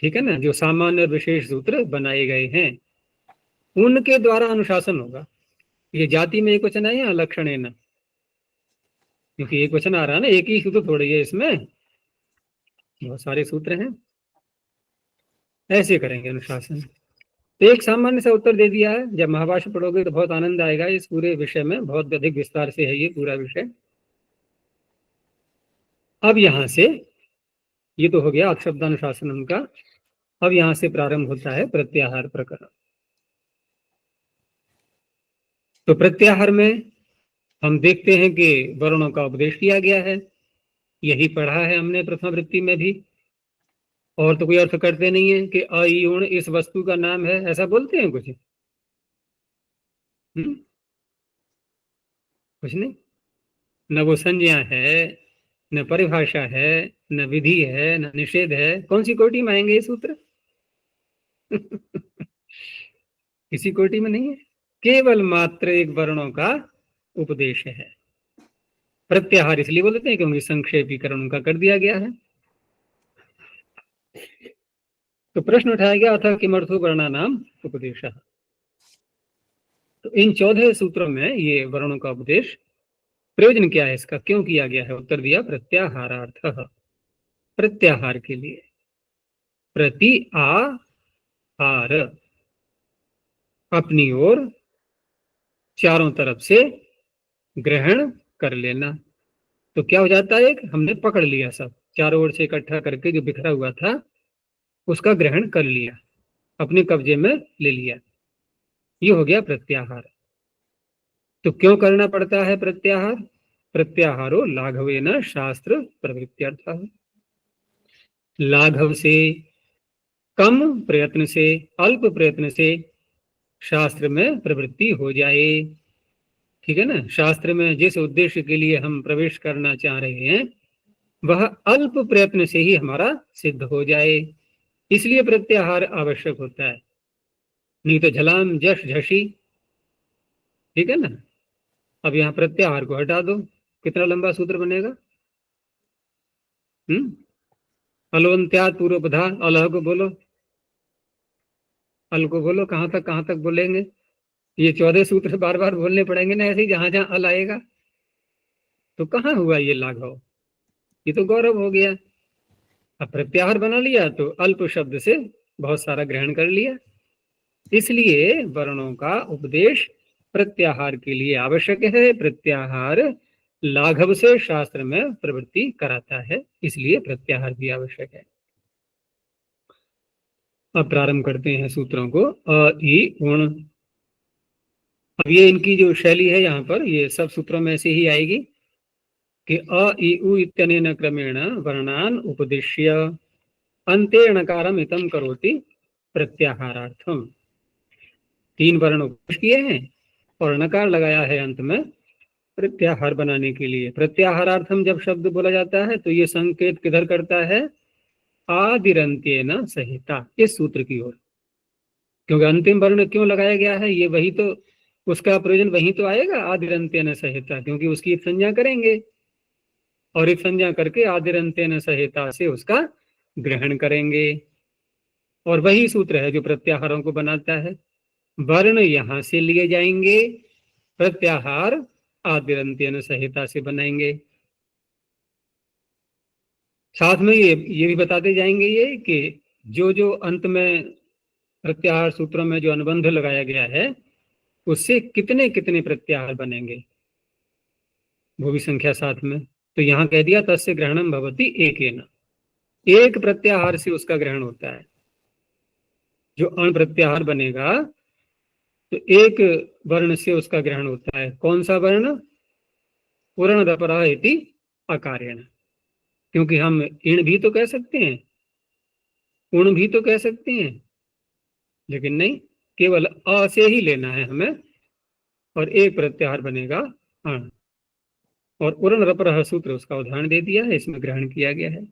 ठीक है ना, जो सामान्य और विशेष सूत्र बनाए गए हैं उनके द्वारा अनुशासन होगा। ये जाति में एक वचन है या लक्षण है ना, क्योंकि एक वचन आ रहा है ना, एक ही सूत्र थोड़ी है, इसमें बहुत सारे सूत्र हैं। ऐसे करेंगे अनुशासन। तो एक सामान्य सा उत्तर दे दिया है, जब महाभाष्य पढ़ोगे तो बहुत आनंद आएगा इस पूरे विषय में, बहुत अधिक विस्तार से है ये पूरा विषय। अब यहां से ये तो हो गया अपशब्दानुशासन का। अब यहां से प्रारंभ होता है प्रत्याहार प्रकरण। तो प्रत्याहार में हम देखते हैं कि वर्णों का उपदेश किया गया है, यही पढ़ा है हमने प्रथम वृत्ति में भी। और तो कोई अर्थ करते नहीं है कि अयुण इस वस्तु का नाम है, ऐसा बोलते हैं कुछ? कुछ नहीं। न वो संज्ञा है, न परिभाषा है, न विधि है, न निषेध है। कौन सी कोटि में आएंगे ये सूत्र? किसी कोटि में नहीं है, केवल मात्र एक वर्णों का उपदेश है। प्रत्याहार इसलिए बोलते हैं क्योंकि संक्षेपीकरण उनका कर दिया गया है। तो प्रश्न उठाया गया था किमर्थो वर्णानाम उपदेशः। तो इन 14 सूत्रों में ये वर्णों का उपदेश प्रयोजन क्या है, इसका क्यों किया गया है? उत्तर दिया प्रत्याहारार्थः, प्रत्याहार के लिए। प्रति आहार, अपनी ओर चारों तरफ से ग्रहण कर लेना। तो क्या हो जाता है, एक हमने पकड़ लिया, सब चारों ओर से इकट्ठा करके जो बिखरा हुआ था उसका ग्रहण कर लिया, अपने कब्जे में ले लिया, ये हो गया प्रत्याहार। तो क्यों करना पड़ता है प्रत्याहार? प्रत्याहारो लाघवेन शास्त्र प्रवृत्त्यर्थः, लाघव से, कम प्रयत्न से, अल्प प्रयत्न से शास्त्र में प्रवृत्ति हो जाए, ठीक है ना। शास्त्र में जिस उद्देश्य के लिए हम प्रवेश करना चाह रहे हैं वह अल्प प्रयत्न से ही हमारा सिद्ध हो जाए, इसलिए प्रत्याहार आवश्यक होता है। नहीं तो झलाम जश झसी, ठीक है ना। अब यहाँ प्रत्याहार को हटा दो, कितना लंबा सूत्र बनेगा? अलवंत्यात पूर्वपधा, अलह को बोलो, अल को बोलो, कहाँ तक बोलेंगे? ये 14 सूत्र बार बार बोलने पड़ेंगे ना, ऐसे ही जहां जहां अल आएगा। तो कहाँ हुआ ये लाघव? ये तो गौरव हो गया। अब प्रत्याहार बना लिया तो अल्प शब्द से बहुत सारा ग्रहण कर लिया, इसलिए वर्णों का उपदेश प्रत्याहार के लिए आवश्यक है। प्रत्याहार लाघव से शास्त्र में प्रवृत्ति कराता है, इसलिए प्रत्याहार भी आवश्यक है। अब प्रारंभ करते हैं सूत्रों को। अ ई उण, अब ये इनकी जो शैली है यहाँ पर, ये सब सूत्रों में ऐसे ही आएगी कि अ ई उ इत्यनेन क्रमेण वर्णान उपदिश्य अन्ते णकारम इतम करोति प्रत्याहारार्थम। 3 वर्ण उपदेश किए हैं और नकार लगाया है अंत में प्रत्याहार बनाने के लिए। प्रत्याहारार्थम जब शब्द बोला जाता है तो ये संकेत किधर करता है? आदिरंत्येन सहिता, इस सूत्र की ओर। क्योंकि अंतिम वर्ण क्यों लगाया गया है, ये वही तो, उसका प्रयोजन वही तो आएगा, आदिरंत्येन सहिता, क्योंकि उसकी एक संज्ञा करेंगे और एक संज्ञा करके आदिरंत्येन सहिता से उसका ग्रहण करेंगे। और वही सूत्र है जो प्रत्याहारों को बनाता है। वर्ण यहां से लिए जाएंगे, प्रत्याहार आदिरंत्येन संहिता से बनाएंगे। साथ में ये भी बताते जाएंगे ये कि जो जो अंत में प्रत्याहार सूत्रों में जो अनुबंध लगाया गया है उससे कितने कितने प्रत्याहार बनेंगे, वो भी संख्या साथ में। तो यहाँ कह दिया तस्य ग्रहणम भवति एकेन, एक प्रत्याहार से उसका ग्रहण होता है। जो अण प्रत्याहार बनेगा तो एक वर्ण से उसका ग्रहण होता है। कौन सा वर्ण? पूर्ण दपरा इति अकारेण, क्योंकि हम इण भी तो कह सकते हैं, उण भी तो कह सकते हैं, लेकिन नहीं, केवल अ से ही लेना है हमें, और एक प्रत्याहार बनेगा अण। और उरण रपरह सूत्र उसका उदाहरण दे दिया है, इसमें ग्रहण किया गया है।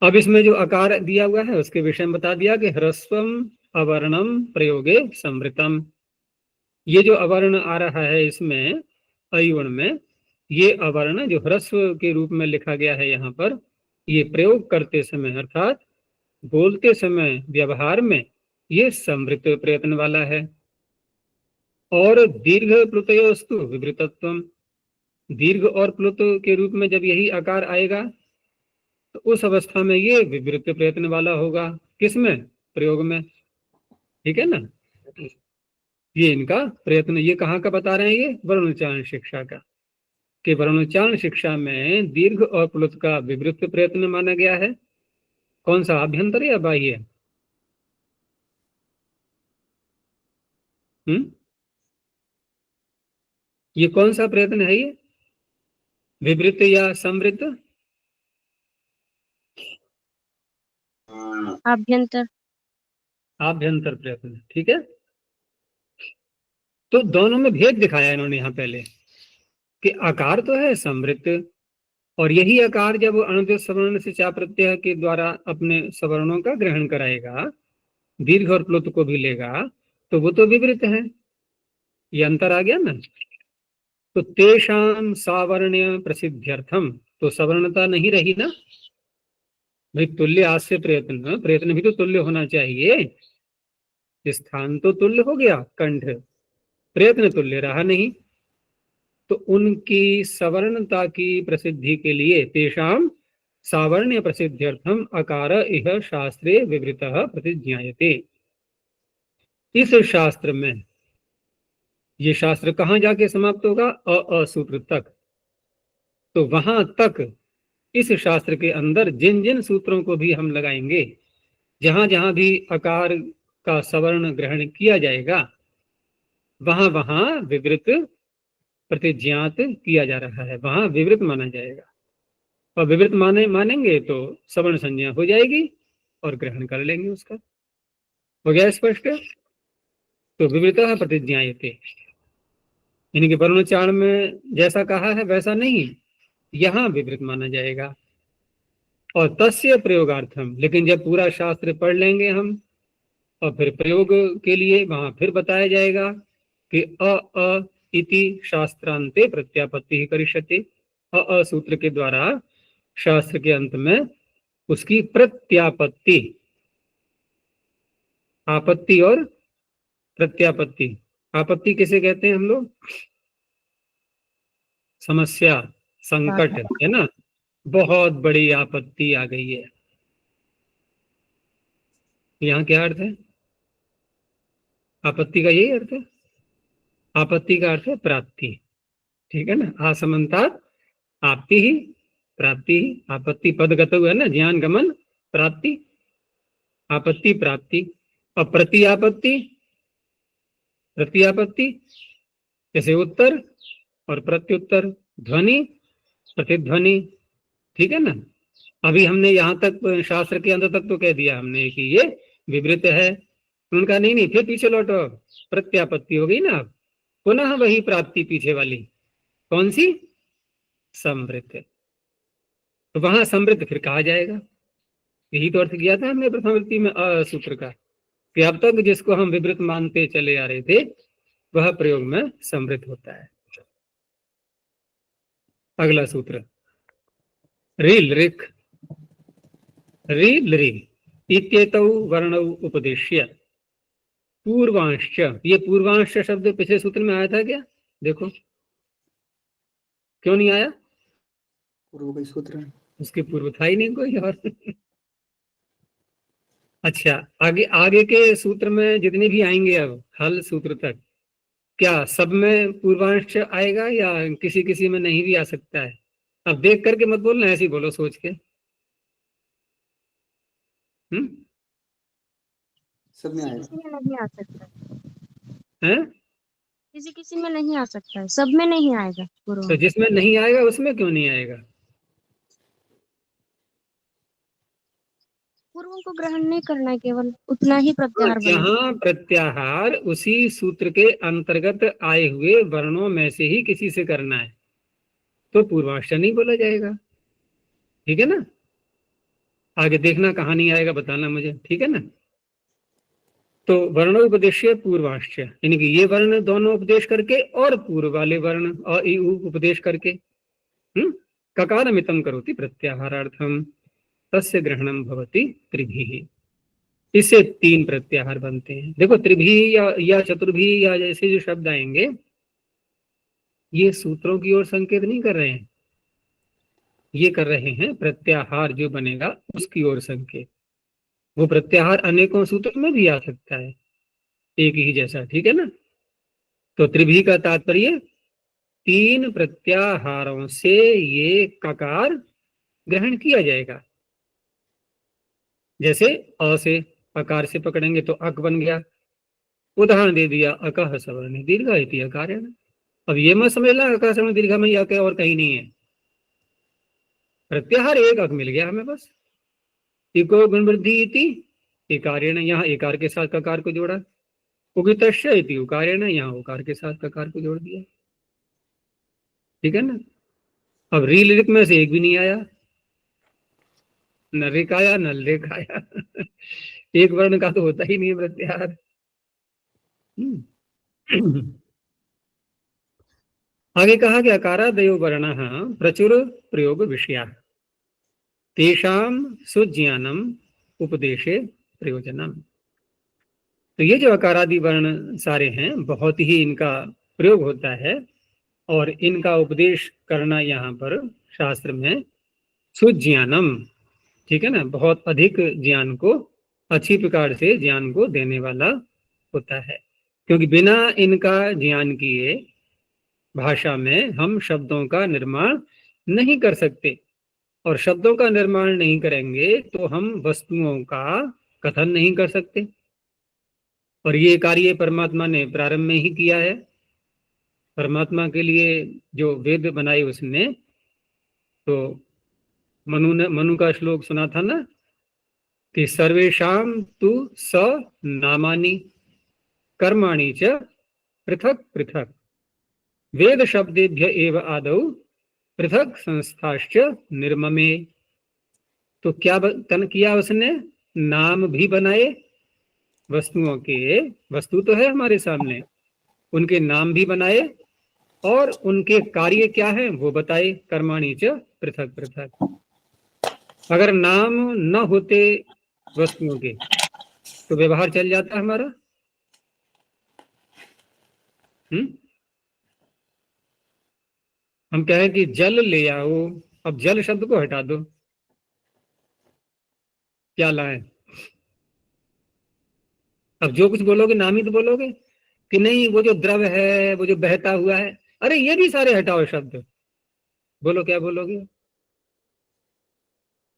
अब इसमें जो आकार दिया हुआ है उसके विषय में बता दिया कि ह्रस्वम अवर्णम प्रयोगे संवृतम। ये जो अवर्ण आ रहा है इसमें अयुण में, ये अवर्ण जो ह्रस्व के रूप में लिखा गया है यहाँ पर, ये प्रयोग करते समय अर्थात बोलते समय व्यवहार में ये संवृत प्रयत्न वाला है। और दीर्घ प्लुतयोस्तु विवृतत्वम, दीर्घ और प्लुत के रूप में जब यही आकार आएगा तो उस अवस्था में ये विवृत प्रयत्न वाला होगा। किसमें? प्रयोग में। ठीक है ना? ये इनका प्रयत्न, ये कहाँ का बता रहे हैं? ये वर्णोच्चारण शिक्षा का, कि वर्णोच्चारण शिक्षा में दीर्घ और प्लुत का विवृत प्रयत्न माना गया है। कौन सा? आभ्यंतर या बाह्य? ये कौन सा प्रयत्न है? ये विवृत या संवृत? आभ्यंतर। आभ्यंतर प्रयत्न। ठीक है, तो दोनों में भेद दिखाया इन्होंने यहाँ पहले कि आकार तो है संवृत, और यही आकार जब अणुद्रव्य सवर्ण से चा प्रत्यय के द्वारा अपने सवर्णों का ग्रहण कराएगा, दीर्घ और प्लुत को भी लेगा, तो वो तो विवृत है। ये अंतर आ गया ना। तो तेषाम सावर्ण्य प्रसिद्ध्यर्थम, तो सवर्णता नहीं रही ना भाई। तुल्य आस्य प्रयत्न, प्रयत्न भी तो तुल्य होना चाहिए। स्थान तो तुल्य हो गया कंठ, प्रयत्न तुल्य रहा नहीं। तो उनकी सवर्णता की प्रसिद्धि के लिए तेषाम सावर्ण्य प्रसिद्ध्यर्थम अकार इह शास्त्रे विवृतः प्रतिज्ञायते। इस शास्त्र में, ये शास्त्र कहाँ जाके समाप्त होगा? अ सूत्र तक। तो वहां तक इस शास्त्र के अंदर जिन जिन सूत्रों को भी हम लगाएंगे, जहां जहां भी आकार का सवर्ण ग्रहण किया जाएगा, वहां वहां विवृत प्रतिज्ञात किया जा रहा है, वहां विवृत माना जाएगा। और विवृत मानेंगे तो सवर्ण संज्ञा हो जाएगी और ग्रहण कर लेंगे उसका। हो गया स्पष्ट? तो विवृतः प्रतिज्ञायते, यानी कि वर्णोच्चारण में जैसा कहा है वैसा नहीं, यहां विवृत माना जाएगा। और तस्य प्रयोगार्थम, लेकिन जब पूरा शास्त्र पढ़ लेंगे हम और फिर प्रयोग के लिए वहां फिर बताया जाएगा कि अ इति शास्त्रांते प्रत्यापत्ति करिष्यते। अ सूत्र के द्वारा शास्त्र के अंत में उसकी प्रत्यापत्ति, आपत्ति और प्रत्यापत्ति। आपत्ति किसे कहते हैं हम लोग? समस्या, संकट, है ना। बहुत बड़ी आपत्ति आ गई है, यहाँ क्या अर्थ है? आपत्ति का यही अर्थ है। आपत्ति का अर्थ है प्राप्ति। ठीक है ना, आसमंतात आपत्ति ही प्राप्ति ही। आपत्ति पदगत है ना, ज्ञान गमन प्राप्ति, आपत्ति प्राप्ति। और प्रतिआपत्ति, प्रतिआपत्ति जैसे उत्तर और प्रत्युत्तर, ध्वनि प्रतिध्वनि। ठीक है ना। अभी हमने यहाँ तक शास्त्र के अंदर तक तो कह दिया हमने कि ये विवृत है। उनका नहीं, फिर पीछे लौटो, प्रत्यापत्ति हो गई ना। अब पुनः वही प्राप्ति पीछे वाली, कौन सी? समृद्ध। तो वहां समृद्ध फिर कहा जाएगा। यही तो अर्थ किया था हमने प्रथम वृत्ति में सूत्र का, कि अब तक जिसको हम विवृत मानते चले आ रहे थे वह प्रयोग में समृद्ध होता है। अगला सूत्र, रील ऋक रील री इत्येतौ वर्णौ उपदेश्य पूर्वांश्च। ये पूर्वांश शब्द पिछले सूत्र में आया था क्या? देखो क्यों नहीं आया? पूर्व का सूत्र है। उसके पूर्व था ही नहीं कोई और। अच्छा, आगे आगे के सूत्र में जितने भी आएंगे अब हल सूत्र तक, क्या सब में पूर्वांश आएगा या किसी किसी में नहीं भी आ सकता है? अब देख करके मत बोलना, ऐसे ही बोलो सोच के। सब में आएगा। किसी में नहीं आ सकता, हैं? किसी किसी में नहीं आ सकता है, सब में नहीं आएगा तो पूर्व। जिसमें नहीं आएगा उसमें क्यों नहीं आएगा? पूर्वों को ग्रहण नहीं करना है, केवल उतना ही प्रत्याहार बना। यहाँ प्रत्याहार उसी सूत्र के अंतर्गत आए हुए वर्णों में से ही किसी से करना है, तो पूर्वांश नहीं बोला जाएगा। ठीक है ना? आगे देखना कहाँ नहीं आएगा, बताना मुझे, ठीक है ना? तो वर्णोपदेश्य पूर्वांश, यानी कि ये वर्ण दोनों उपदेश करके और पूर्व वाले वर्ण और उपदेश करके ककारमितं करोति प्रत्याहारार्थम तस्य ग्रहणम भवति त्रिभिः। इससे 3 प्रत्याहार बनते हैं। देखो त्रिभी या चतुर्भी या जैसे जो शब्द आएंगे ये सूत्रों की ओर संकेत नहीं कर रहे हैं, ये कर रहे हैं प्रत्याहार जो बनेगा उसकी ओर संकेत। वो प्रत्याहार अनेकों सूत्रों में भी आ सकता है एक ही जैसा, ठीक है ना? तो त्रिभी का तात्पर्य 3 प्रत्याहारों से ये ककार ग्रहण किया जाएगा। जैसे अ से अकार से पकड़ेंगे तो अक बन गया, उदाहरण दे दिया अकह सवर्ण दीर्घ इति अकारेण। अब ये मत समझना अकार सवर्ण दीर्घ में या और कहीं नहीं है, प्रत्याहार एक अक मिल गया हमें बस। इको गुण वृद्धि इति इकारेण, यहाँ इकार के साथ ककार को जोड़ा। उगितस्य इति उकारेण, यहाँ उकार के साथ ककार को जोड़ दिया। ठीक है ना? अब रील ऋक में से एक भी नहीं आया, न ऋक आया न लेख आया। एक वर्ण का तो होता ही नहीं है प्रत्याहार। आगे कहा कि अकारादयो वर्णः प्रचुर प्रयोग विषया तेषां सुज्ञानम उपदेशे प्रयोजनम। तो ये जो अकारादि वर्ण सारे हैं बहुत ही इनका प्रयोग होता है और इनका उपदेश करना यहाँ पर शास्त्र में सुज्ञानम, ठीक है ना, बहुत अधिक ज्ञान को, अच्छी प्रकार से ज्ञान को देने वाला होता है। क्योंकि बिना इनका ज्ञान किए भाषा में हम शब्दों का निर्माण नहीं कर सकते, और शब्दों का निर्माण नहीं करेंगे तो हम वस्तुओं का कथन नहीं कर सकते। और ये कार्य परमात्मा ने प्रारंभ में ही किया है। परमात्मा के लिए जो वेद बनाए उसने, तो मनु का श्लोक सुना था ना कि सर्वेषां तु स नामानि कर्माणि च पृथक पृथक वेद शब्देभ्य एव आदौ पृथक संस्थाश्च निर्ममे। तो क्या किया उसने? नाम भी बनाए वस्तुओं के, वस्तु तो है हमारे सामने, उनके नाम भी बनाए और उनके कार्य क्या है वो बताए, कर्माणि च पृथक पृथक। अगर नाम न होते वस्तुओं के तो व्यवहार चल जाता हमारा। हम कहें कि जल ले आओ, अब जल शब्द को हटा दो, क्या लाए? अब जो कुछ बोलोगे नाम ही तो बोलोगे कि नहीं वो जो द्रव है वो जो बहता हुआ है, अरे ये भी सारे हटाओ शब्द, बोलो क्या बोलोगे?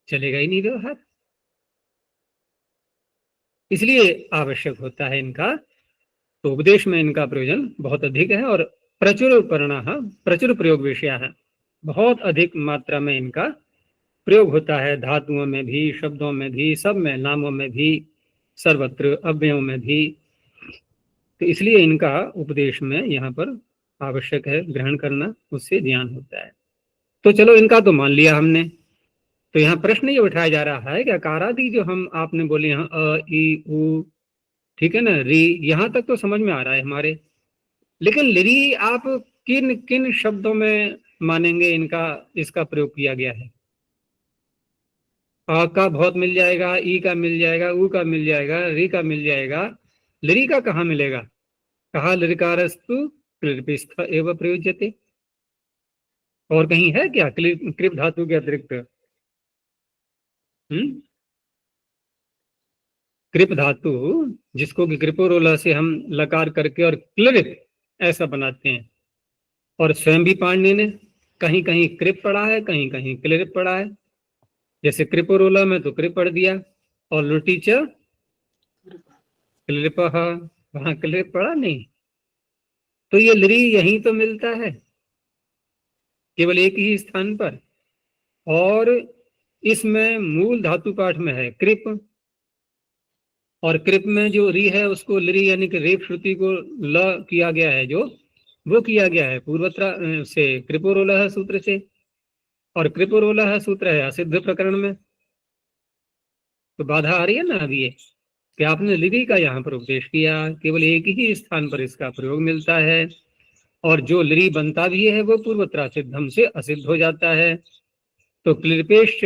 चलेगा ही नहीं व्यवहार। इसलिए आवश्यक होता है इनका, तो उपदेश में इनका प्रयोजन बहुत अधिक है और प्रचुर परिणाम, प्रचुर प्रयोग विषय है, बहुत अधिक मात्रा में इनका प्रयोग होता है, धातुओं में भी, शब्दों में भी, सब में, नामों में भी, सर्वत्र, अव्ययों में भी। तो इसलिए इनका उपदेश में यहाँ पर आवश्यक है ग्रहण करना, उससे ज्ञान होता है। तो चलो इनका तो मान लिया हमने। तो यहाँ प्रश्न ये उठाया जा रहा है कि अकारादि जो हम आपने बोले यहाँ अ ई उ, ठीक है ना, री, यहाँ तक तो समझ में आ रहा है हमारे, लेकिन लिरी आप किन किन शब्दों में मानेंगे इनका इसका प्रयोग किया गया है? आ का बहुत मिल जाएगा, ई का मिल जाएगा, उ का मिल जाएगा, री का मिल जाएगा, लिरी का कहाँ मिलेगा? कहा लिरिकारस्तु क्लिपिस्थ एवं प्रयुज्यते। और कहीं है क्या कृप धातु के अतिरिक्त? कृप धातु, जिसको कि कृपोरोला से हम लकार करके और क्लिप ऐसा बनाते हैं, और स्वयं भी पाणिनि ने कहीं कहीं कृप पढ़ा है, कहीं कहीं क्लिप पढ़ा है। जैसे कृपोरोला में तो कृप पढ़ दिया, और लुटीच क्लिप, वहां क्लिप पढ़ा नहीं। तो ये लिरी यहीं तो मिलता है, केवल एक ही स्थान पर। और इसमें मूल धातु पाठ में है कृप, और कृप में जो री है उसको लिरी यानी कि रेप श्रुति को ल किया गया है, जो वो किया गया है पूर्वत्र से कृपोरोलह सूत्र से, और कृपोरोलह सूत्र है असिद्ध प्रकरण में। तो बाधा आ रही है ना अभी ये कि आपने लिरी का यहाँ पर उपदेश किया, केवल एक ही स्थान पर इसका प्रयोग मिलता है, और जो लिरी बनता भी है वो पूर्वत्रा सिद्धम से असिद्ध हो जाता है। तो क्लिपेश्च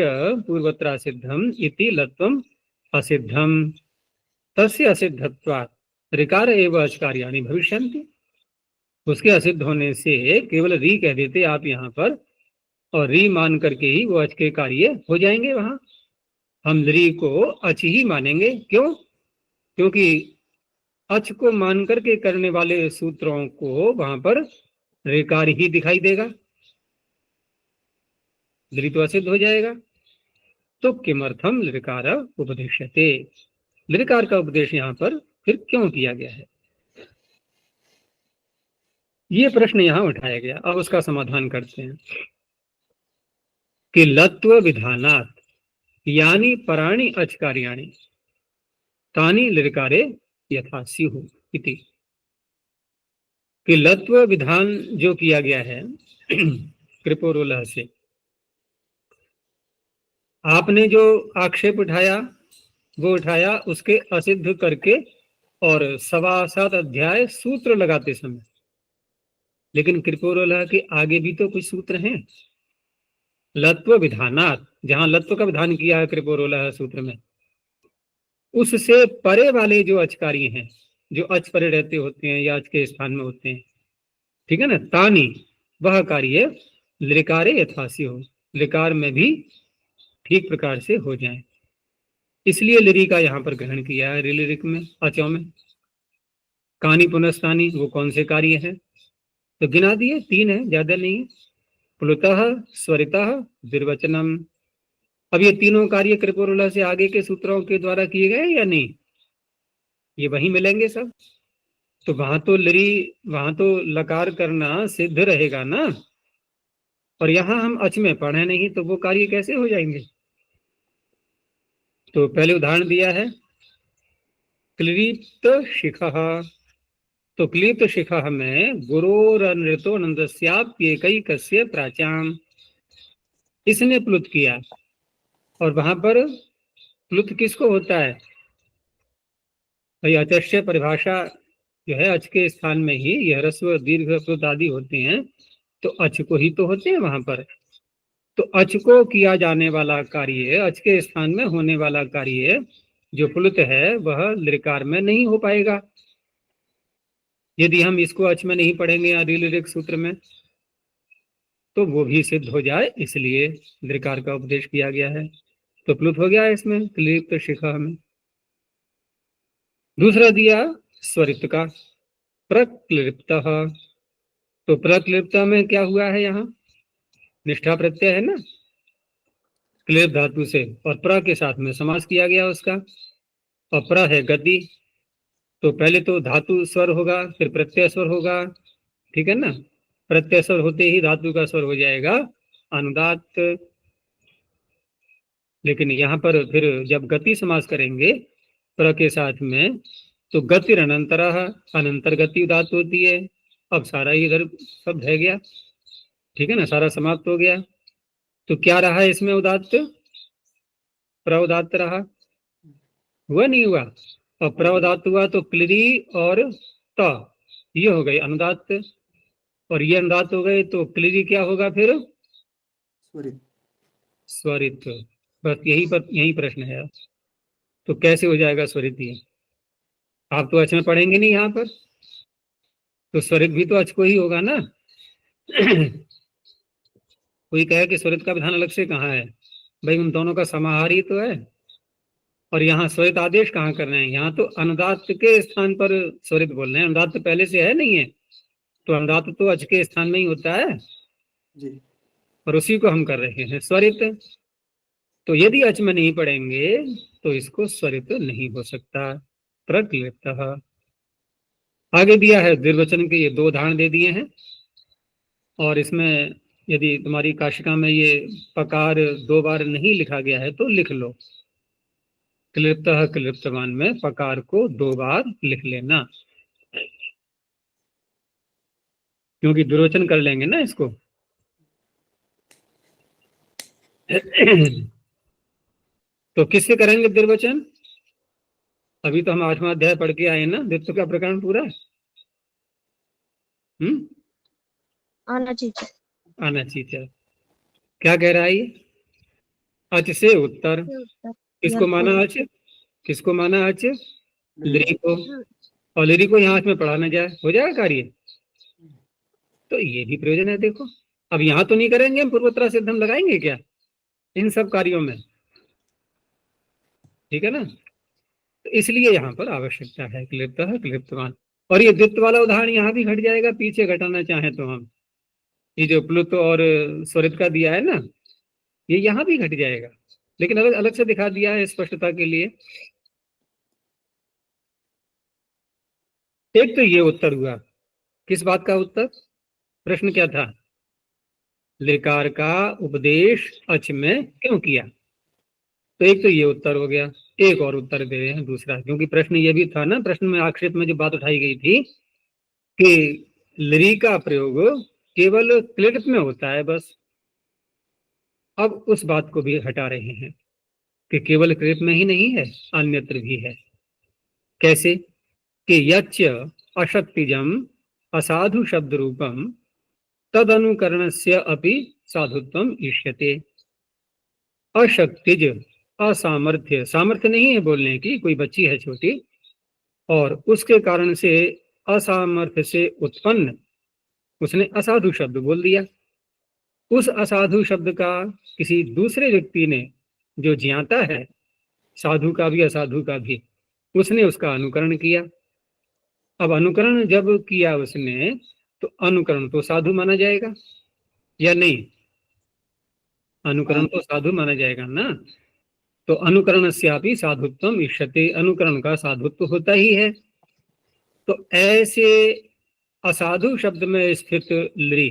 पूर्वत्रा सिद्धम इति लत्वम असिद्धम तस्य असिद्धत्वात् ऋकार एवं अचकार्याणि भविष्यन्ति। उसके असिद्ध होने से केवल री कह देते आप यहाँ पर, और री मान करके ही वो अच के कार्य हो जाएंगे। वहां हम री को अच ही मानेंगे। क्यों? क्योंकि अच को मान करके करने वाले सूत्रों को वहां पर ऋकार ही दिखाई देगा, ली तो असिद्ध हो जाएगा। तो किमर्थम लिकार उपदेश्यते, लिकार का उपदेश यहाँ पर फिर क्यों किया गया है, ये प्रश्न यहां उठाया गया। अब उसका समाधान करते हैं कि लत्व विधानात् यानी पराणी अचकार्याणि तानी लिकारे यथा स्युः इति। कि लत्व विधान जो किया गया है कृपोरोलह से, आपने जो आक्षेप उठाया वो उठाया उसके असिद्ध करके, और 7.25 अध्याय सूत्र लगाते समय। लेकिन कृपोरोलह के आगे भी तो कुछ सूत्र हैं। लत्व विधानात्, जहां लत्व का विधान किया है कृपोरोलह सूत्र में, उससे परे वाले जो अचकारी हैं, जो अच परे रहते होते हैं या अच के स्थान में होते हैं, ठीक है ना, तानी वह कार्य लिकारे यथासी हो, लिकार में भी ठीक प्रकार से हो जाए, इसलिए लिरी का यहाँ पर ग्रहण किया है रिलिरिक में, अचों में। कानी पुनस्तानी वो कौन से कार्य हैं? तो गिना दिए, 3 है, ज्यादा नहीं है। प्लुतः, स्वरितः, द्विर्वचनम। अब ये तीनों कार्य कृपोरुला से आगे के सूत्रों के द्वारा किए गए या नहीं? ये वहीं मिलेंगे सब। तो वहां तो लिरी, वहां तो लकार करना सिद्ध रहेगा ना, और यहां हम अच में पढ़े नहीं, तो वो कार्य कैसे हो जाएंगे? तो पहले उदाहरण दिया है क्लिप्त शिखः। तो क्लिप्त शिखः में गुरोरनृतो नंदस्याप्येकैकस्य प्राचाम, इसने प्लुत किया, और वहां पर प्लुत किसको होता है भाई? अचस्य परिभाषा जो है अच के स्थान में ही यह ह्रस्व दीर्घ प्लुत आदि होते हैं, तो अच को ही तो होते हैं वहां पर। तो अच को किया जाने वाला कार्य, अच के स्थान में होने वाला कार्य जो प्लुत है वह लिकार में नहीं हो पाएगा यदि हम इसको अच में नहीं पढ़ेंगे या रिलिरिक सूत्र में, तो वो भी सिद्ध हो जाए, इसलिए लिकार का उपदेश किया गया है। तो प्लुत हो गया इसमें क्लिप्त शिखा में। दूसरा दिया स्वरित का प्रक्लिप्त। तो प्रक्लिप्त में क्या हुआ है? यहाँ निष्ठा प्रत्यय है ना, क्लिप धातु से, और प्र के साथ में समास किया गया उसका, और प्र है गति। तो पहले तो धातु स्वर होगा, फिर प्रत्यय स्वर होगा, ठीक है ना। प्रत्यय स्वर होते ही धातु का स्वर हो जाएगा अनुदात। लेकिन यहाँ पर फिर जब गति समास करेंगे प्र के साथ में, तो गतिर अनंतर, अनंतर गति उदात्त होती है। अब सारा इधर सब रह गया, ठीक है ना, सारा समाप्त हो गया। तो क्या रहा इसमें उदात्त? प्रउदात्त रहा, हुआ नहीं हुआ? और प्रउदात्त हुआ तो क्लिरी और त ये हो गए अनुदात्त, और ये अनुदात्त हो गए तो क्लिरी क्या होगा फिर? स्वरित। स्वरित। बस यही प्रश्न है। तो कैसे हो जाएगा स्वरित? ये आप तो अच में पढ़ेंगे नहीं यहाँ पर, तो स्वरित भी तो अच को ही होगा ना। कोई कहे कि स्वरित का विधान अलग से कहाँ है? भाई उन दोनों का समाहार ही तो है। और यहाँ स्वरित आदेश कहाँ कर रहे हैं? यहाँ तो अनुदात्त के स्थान पर स्वरित बोल रहे हैं। अनुदात्त पहले से है नहीं है, तो अनुदात्त तो अच के स्थान में ही होता है, जी। और उसी को हम कर रहे हैं स्वरित। तो यदि अच में नहीं पढ़ेंगे तो इसको स्वरित नहीं हो सकता। प्रक्लिप्तः। आगे दिया है द्विवचन के, ये 2 उदाहरण दे दिए हैं। और इसमें यदि तुम्हारी काशिका में ये पकार 2 बार नहीं लिखा गया है तो लिख लो। क्लिप्तः क्लिप्तवान में पकार को 2 बार लिख लेना, क्योंकि दुर्वचन कर लेंगे ना इसको। तो किससे करेंगे दुर्वचन? अभी तो हम 8वां अध्याय पढ़ के आए ना, द्वित्व का प्रकरण पूरा। आना चाहिए। आना चाहिए। क्या कह रहा है ये? अच से उत्तर। किसको माना अच? किसको माना अच? लिरी को। और लिरी को यहाँ में पढ़ाना जाए, हो जाएगा कार्य। तो ये भी प्रयोजन है। देखो अब यहाँ तो नहीं करेंगे हम, पूर्वोत्तरा सिद्ध हम लगाएंगे क्या इन सब कार्यों में? ठीक है ना। तो इसलिए यहाँ पर आवश्यकता है क्लिप्तः क्लिप्तवान। और ये द्वित्व वाला उदाहरण यहाँ भी घट जाएगा, पीछे घटाना चाहे तो हम। ये जो प्लुत और स्वरित का दिया है ना, ये यहाँ भी घट जाएगा, लेकिन अलग अलग से दिखा दिया है स्पष्टता के लिए। एक तो ये उत्तर हुआ। किस बात का उत्तर? प्रश्न क्या था? लिकार का उपदेश अच में क्यों किया? तो एक तो ये उत्तर हो गया। एक और उत्तर दे रहे हैं दूसरा, क्योंकि प्रश्न ये भी था ना, प्रश्न में आक्षेप में जो बात उठाई गई थी कि लिरी का प्रयोग केवल क्लिप में होता है बस। अब उस बात को भी हटा रहे हैं कि केवल क्लिप में ही नहीं है, अन्यत्र भी है। कैसे? कि यच्च अशक्तिजम असाधु शब्द रूपम तद अनुकरणस्य अपि साधुत्वम इष्यते। अशक्तिज, असामर्थ्य, सामर्थ्य नहीं है बोलने की, कोई बच्ची है छोटी और उसके कारण से असामर्थ्य से उत्पन्न उसने असाधु शब्द बोल दिया। उस असाधु शब्द का किसी दूसरे व्यक्ति ने, जो ज्ञाता है, साधु का भी असाधु का भी, उसने उसका अनुकरण किया। अब अनुकरण जब किया उसने, तो अनुकरण तो साधु माना जाएगा या नहीं? अनुकरण तो साधु माना जाएगा ना। तो अनुकरणस्यापि साधुत्वम इष्यते, अनुकरण का साधुत्व होता ही है। तो ऐसे असाधु शब्द में स्थित लृ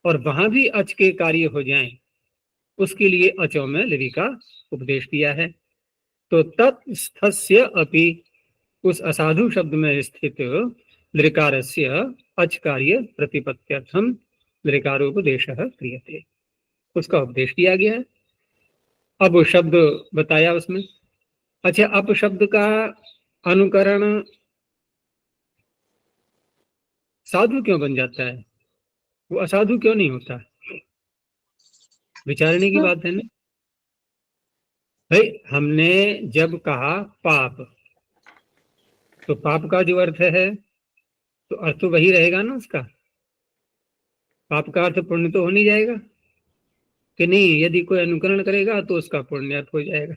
और वहां भी अच के कार्य हो जाएं, उसके लिए अचो में लृ का उपदेश दिया है। तो तत्स्थस्य अपि, उस असाधु शब्द में स्थित लृकारस्य अच कार्य प्रतिपत्त्यर्थम लृकारोपदेशः क्रियते, उसका उपदेश दिया गया है। अब वो शब्द बताया उसमें। अच्छा, अप शब्द का अनुकरण साधु क्यों बन जाता है? वो असाधु क्यों नहीं होता? विचारने की बात है ना भाई। हमने जब कहा पाप, तो पाप का जो अर्थ है तो अर्थ तो वही रहेगा ना उसका। पाप का अर्थ पुण्य तो हो नहीं जाएगा कि नहीं? यदि कोई अनुकरण करेगा तो उसका पुण्य अर्थ हो जाएगा।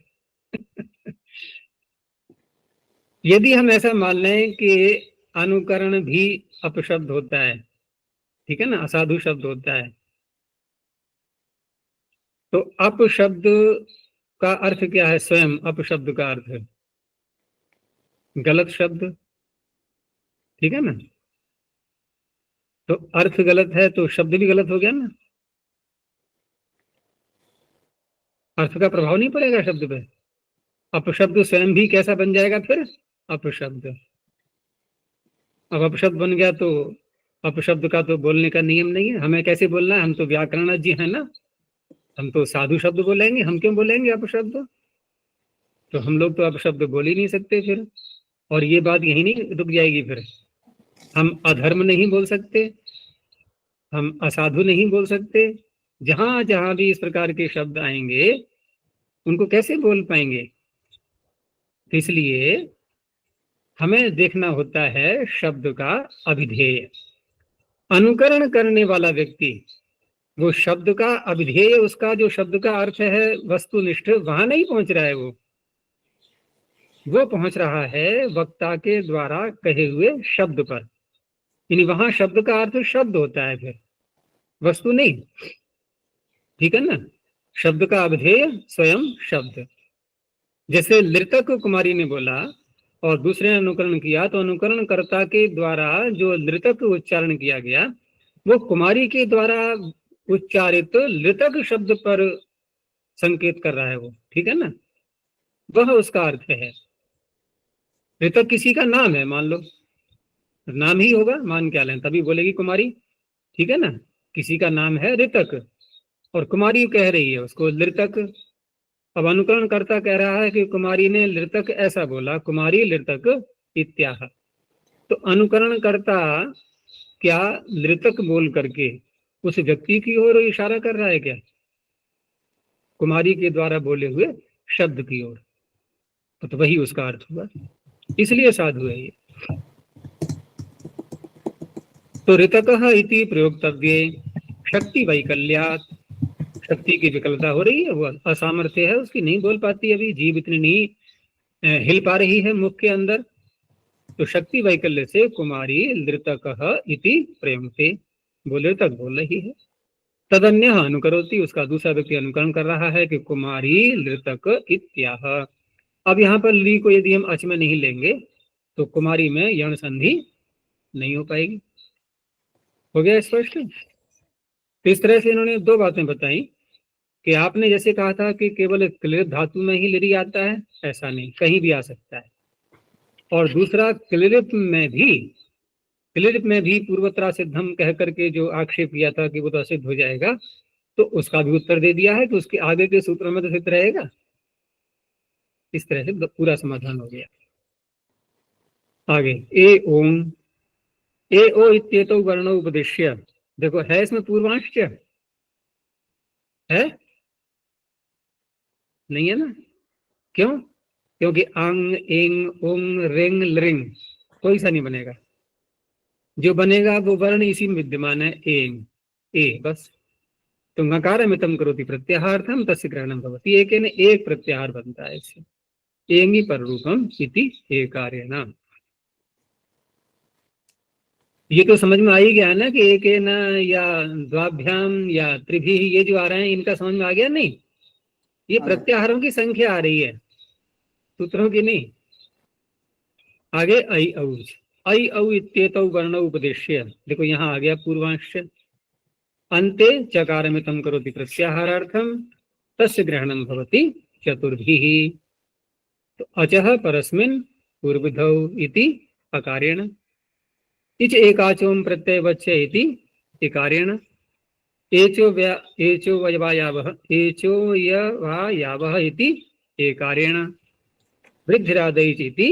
यदि हम ऐसा मान लें कि अनुकरण भी अपशब्द होता है, ठीक है ना, असाधु शब्द होता है, तो अपशब्द का अर्थ क्या है? स्वयं अपशब्द का अर्थ है गलत शब्द, ठीक है ना। तो अर्थ गलत है तो शब्द भी गलत हो गया ना। अर्थ का प्रभाव नहीं पड़ेगा शब्द पे। अपशब्द स्वयं भी कैसा बन जाएगा फिर? अपशब्द। अब अपशब्द बन गया तो अपशब्द का तो बोलने का नियम नहीं है, हमें कैसे बोलना है? हम तो व्याकरण जी हैं ना, हम तो साधु शब्द बोलेंगे, हम क्यों बोलेंगे अपशब्द? तो हम लोग तो अपशब्द बोल ही नहीं सकते फिर। और ये बात यही नहीं रुक जाएगी, फिर हम अधर्म नहीं बोल सकते, हम असाधु नहीं बोल सकते। जहां जहां भी इस प्रकार के शब्द आएंगे उनको कैसे बोल पाएंगे? तो इसलिए हमें देखना होता है शब्द का अभिधेय। अनुकरण करने वाला व्यक्ति वो शब्द का अभिधेय, उसका जो शब्द का अर्थ है वस्तुनिष्ठ, वहां नहीं पहुंच रहा है। वो पहुंच रहा है वक्ता के द्वारा कहे हुए शब्द पर। यानी वहां शब्द का अर्थ शब्द होता है, फिर वस्तु नहीं। ठीक है ना? शब्द का अभिधेय स्वयं शब्द। जैसे नृतक कुमारी ने बोला और दूसरे ने अनुकरण किया, तो अनुकरण कर्ता के द्वारा जो नृतक उच्चारण किया गया वो कुमारी के द्वारा उच्चारित नृतक शब्द पर संकेत कर रहा है वो। ठीक है ना? वह उसका अर्थ है। नृतक किसी का नाम है, मान लो नाम ही होगा, मान क्या लें, तभी बोलेगी कुमारी। ठीक है ना? किसी का नाम है ऋतक और कुमारी कह रही है उसको नृतक। अब अनुकरण करता कह रहा है कि कुमारी ने नृतक ऐसा बोला, कुमारी नृतक इत्याह। तो अनुकरण करता क्या नृतक बोल करके उस व्यक्ति की ओर इशारा कर रहा है क्या? कुमारी के द्वारा बोले हुए शब्द की ओर। तो वही उसका अर्थ हुआ, इसलिए साधु है ये। तो ऋतकः इति प्रयोक्तव्ये शक्ति वैकल्यात्। शक्ति की विकलता हो रही है, वो असामर्थ्य है उसकी, नहीं बोल पाती, अभी जीभ इतनी नहीं हिल पा रही है मुख के अंदर। तो शक्ति वैकल्य से कुमारी नृतकः इति प्रयुङ्क्ते, वो नृतक बोल रही है। तदन्य अनुकरोति, उसका दूसरा व्यक्ति अनुकरण कर रहा है कि कुमारी नृतक इत्याह। अब यहाँ पर ली को यदि हम अच में नहीं लेंगे तो कुमारी में यण संधि नहीं हो पाएगी। हो गया स्पष्ट? इस तरह से इन्होंने दो बातें बताई कि आपने जैसे कहा था कि केवल क्लिप धातु में ही लिरी आता है, ऐसा नहीं, कहीं भी आ सकता है। और दूसरा क्लिप में भी पूर्वत्रा सिद्धम कह करके जो आक्षेप किया था कि वो तो असिद्ध हो जाएगा, तो उसका भी उत्तर दे दिया है कि उसके आगे के सूत्रों में तो सिद्ध रहेगा। इस तरह से पूरा समाधान हो गया। आगे ए ओ इत्येतो वर्णो उपदिश्य, देखो है इसमें पूर्वांश है? नहीं है ना? क्यों? क्योंकि अंग इंग उंग रिंग लृंग कोई सा नहीं बनेगा। जो बनेगा वो वर्ण इसी में विद्यमान है, एंग ए बस। तो नकार मितम करोति प्रत्याहार्थम तस्य ग्रहणम भवति, एक ने एक प्रत्याहार बनता है इससे। एंगी पर रूपम इति एकारेण। ये तो समझ में आ ही गया ना कि एक न या द्वाभ्याम या त्रिभी, ये जो आ रहे हैं इनका समझ में आ गया? नहीं, ये प्रत्याहारों की संख्या आ रही है, सूत्रों की नहीं। आगे ऐ औ इत्येतौ वर्ण उपदेश्य, देखो यहाँ आ गया पूर्वांश। अन्ते चकारमितं करोति प्रत्याहारार्थम तस्य ग्रहणं भवति चतुर्भिः। तो अचः परस्मिन् पूर्वधौ इति अकारेण, इच एकाचों प्रत्ययवच्य इति इकारेण, एचो यवायावः इति एकारेण, वृद्धिरादैच इति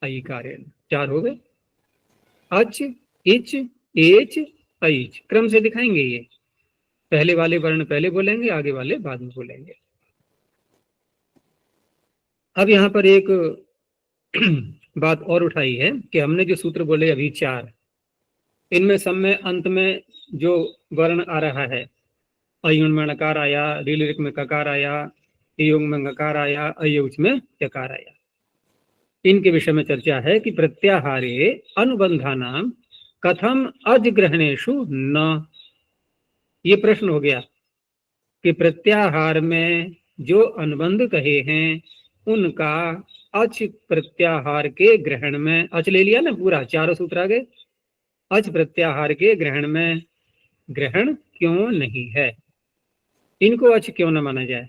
ऐकारेण। चार हो गए। अच इच एच ऐच क्रम से दिखाएंगे। ये पहले वाले वर्ण पहले बोलेंगे, आगे वाले बाद में बोलेंगे। अब यहाँ पर एक बात और उठाई है कि हमने जो सूत्र बोले अभी चार, इनमें सब में अंत में जो वर्ण आ रहा है, अयुण में नकार आया, रीलिरिक में ककार आया, युंग में नकार आया, अयुच में यकार आया, इनके विषय में चर्चा है कि प्रत्याहारे अनुबंधानाम कथम अजग्रहणेषु न। ये प्रश्न हो गया कि प्रत्याहार में जो अनुबंध कहे हैं उनका अच प्रत्याहार के ग्रहण में, अच ले लिया ना पूरा, चारों सूत्र आ गए, अच प्रत्याहार के ग्रहण में ग्रहण क्यों नहीं है, इनको अच क्यों न माना जाए।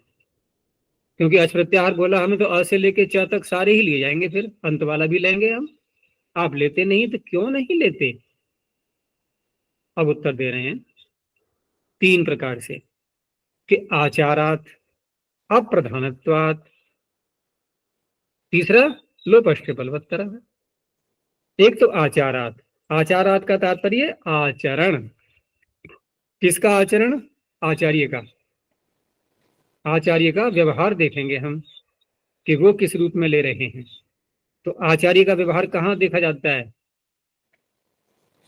क्योंकि अच प्रत्याहार बोला हमें तो अ से लेके च तक सारे ही लिए जाएंगे, फिर अंत वाला भी लेंगे हम। आप लेते नहीं तो क्यों नहीं लेते? अब उत्तर दे रहे हैं 3 प्रकार से कि आचारात, अप्रधानत्वात्, तीसरा लोपश्च बलवत्तरः। एक तो आचारात, आचारात का तात्पर्य आचरण। किसका आचरण? आचार्य का। आचार्य का व्यवहार देखेंगे हम कि वो किस रूप में ले रहे हैं। तो आचार्य का व्यवहार कहाँ देखा जाता है?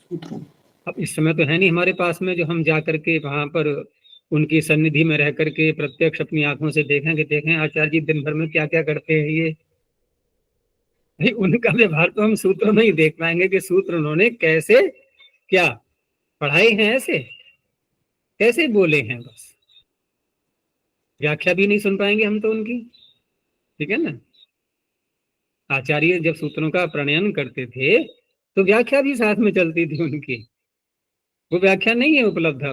सूत्रों। अब इस समय तो है नहीं हमारे पास में जो हम जा करके वहां पर उनकी सन्निधि में रह करके प्रत्यक्ष अपनी आंखों से देखें कि देखें आचार्य जी दिन भर में क्या क्या करते हैं ये। भाई उनका व्यवहार तो हम सूत्रों में ही देख पाएंगे कि सूत्र उन्होंने कैसे क्या पढ़ाए हैं, ऐसे कैसे बोले हैं, बस व्याख्या भी नहीं सुन पाएंगे हम तो उनकी। ठीक है ना? आचार्य जब सूत्रों का प्रणयन करते थे तो व्याख्या भी साथ में चलती थी उनकी। वो व्याख्या नहीं है उपलब्ध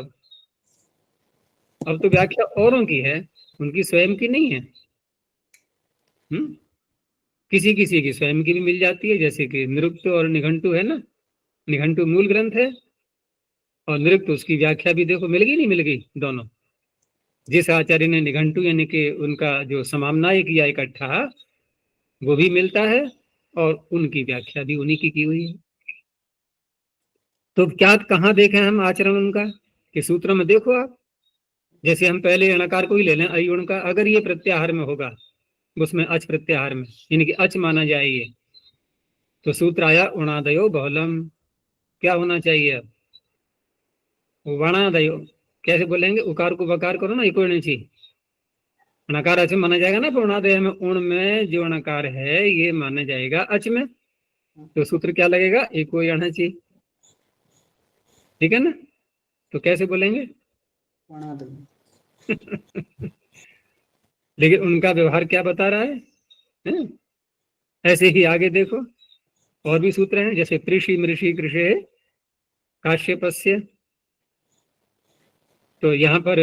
अब तो व्याख्या औरों की है, उनकी स्वयं की नहीं है। किसी किसी की स्वयं की भी मिल जाती है, जैसे कि निरुक्त और निघंटु है ना। निघंटु मूल ग्रंथ है और निरुक्त उसकी व्याख्या भी देखो मिल गई नहीं मिल गई दोनों। जिस आचार्य ने निघंटु यानी कि उनका जो समामनाय किया इकट्ठा वो भी मिलता है और उनकी व्याख्या भी उन्हीं की हुई है। तो क्या कहाँ देखें हम आचरण उनका कि सूत्र में देखो आप, जैसे हम पहले अणकार को ही ले लें अयुण का, अगर ये प्रत्याहार में होगा उसमें अच प्रत्याहार में यानी कि अच माना जाए ये, तो सूत्र आया उणादयो बहुलम। क्या होना चाहिए अब? वणादयो। कैसे बोलेंगे? उकार को बकार करो ना, इको नहीं चाहिए। अणकार अच माना जाएगा ना, उणादय में उण में जो अणकार है ये माना जाएगा अच में, तो सूत्र क्या लगेगा? इको आना चाहिए। ठीक है ना? तो कैसे बोलेंगे? लेकिन उनका व्यवहार क्या बता रहा है? ऐसे ही आगे देखो और भी सूत्र हैं, जैसे कृषि मृषि कृषि काश्यपस्य। तो यहाँ पर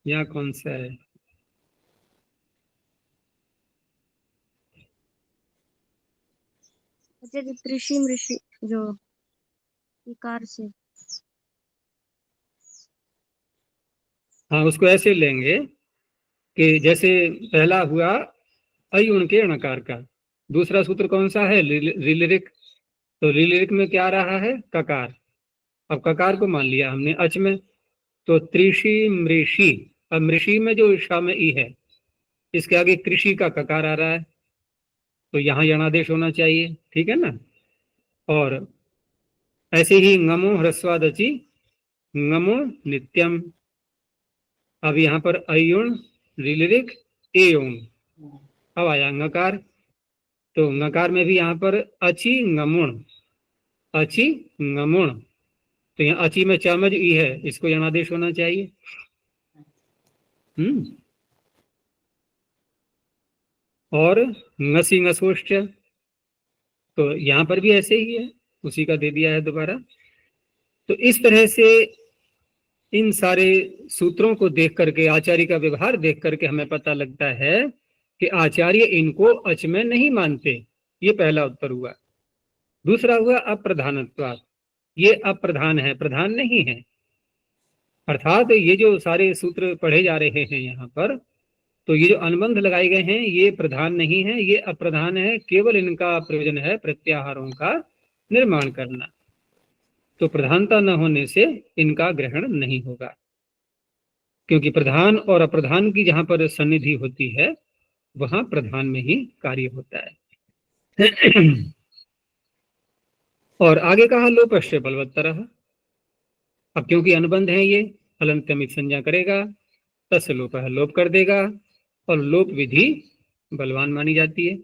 यहाँ कौन सा है? ऋषि मृषि जो इकार से। हाँ, उसको ऐसे लेंगे कि जैसे पहला हुआ अयुण के अणकार का, दूसरा सूत्र कौन सा है? रिलिरिक। तो रिलिरिक में क्या रहा है? ककार। अब ककार को मान लिया हमने अच में, तो त्रिषि मृषि। अब मृषि में जो ईशा में ई है इसके आगे कृषि का ककार आ रहा है, तो यहाँ यणादेश होना चाहिए। ठीक है ना? और ऐसे ही ngमो ह्रस्वादचि ngमो नित्यम। अब यहाँ पर अयुण रिलिरिक एयुण, अब आया ngकार, तो ngकार में भी यहाँ पर अचि ngमुण, अचि ngमुण। तो यहाँ अचि में चमज ई है, इसको यणादेश होना चाहिए। और ngसी ngसोश्च, तो यहाँ पर भी ऐसे ही है, उसी का दे दिया है दोबारा। तो इस तरह से इन सारे सूत्रों को देख करके, आचार्य का व्यवहार देख करके हमें पता लगता है कि आचार्य इनको अच में नहीं मानते। ये पहला उत्तर हुआ। दूसरा हुआ अप्रधानत्वात्, ये अप्रधान है, प्रधान नहीं है। अर्थात ये जो सारे सूत्र पढ़े जा रहे हैं यहाँ पर, तो ये जो अनुबंध लगाए गए हैं ये प्रधान नहीं है, ये अप्रधान है। केवल इनका प्रयोजन है प्रत्याहारों का निर्माण करना। तो प्रधानता न होने से इनका ग्रहण नहीं होगा, क्योंकि प्रधान और अप्रधान की जहां पर सन्निधि होती है वहां प्रधान में ही कार्य होता है। और आगे कहा लोपश्च बलवत्तरः। अब क्योंकि अनुबंध है ये, हलंत्यमित संज्ञा करेगा, तस्य लोपः लोप कर देगा, और लोप विधि बलवान मानी जाती है।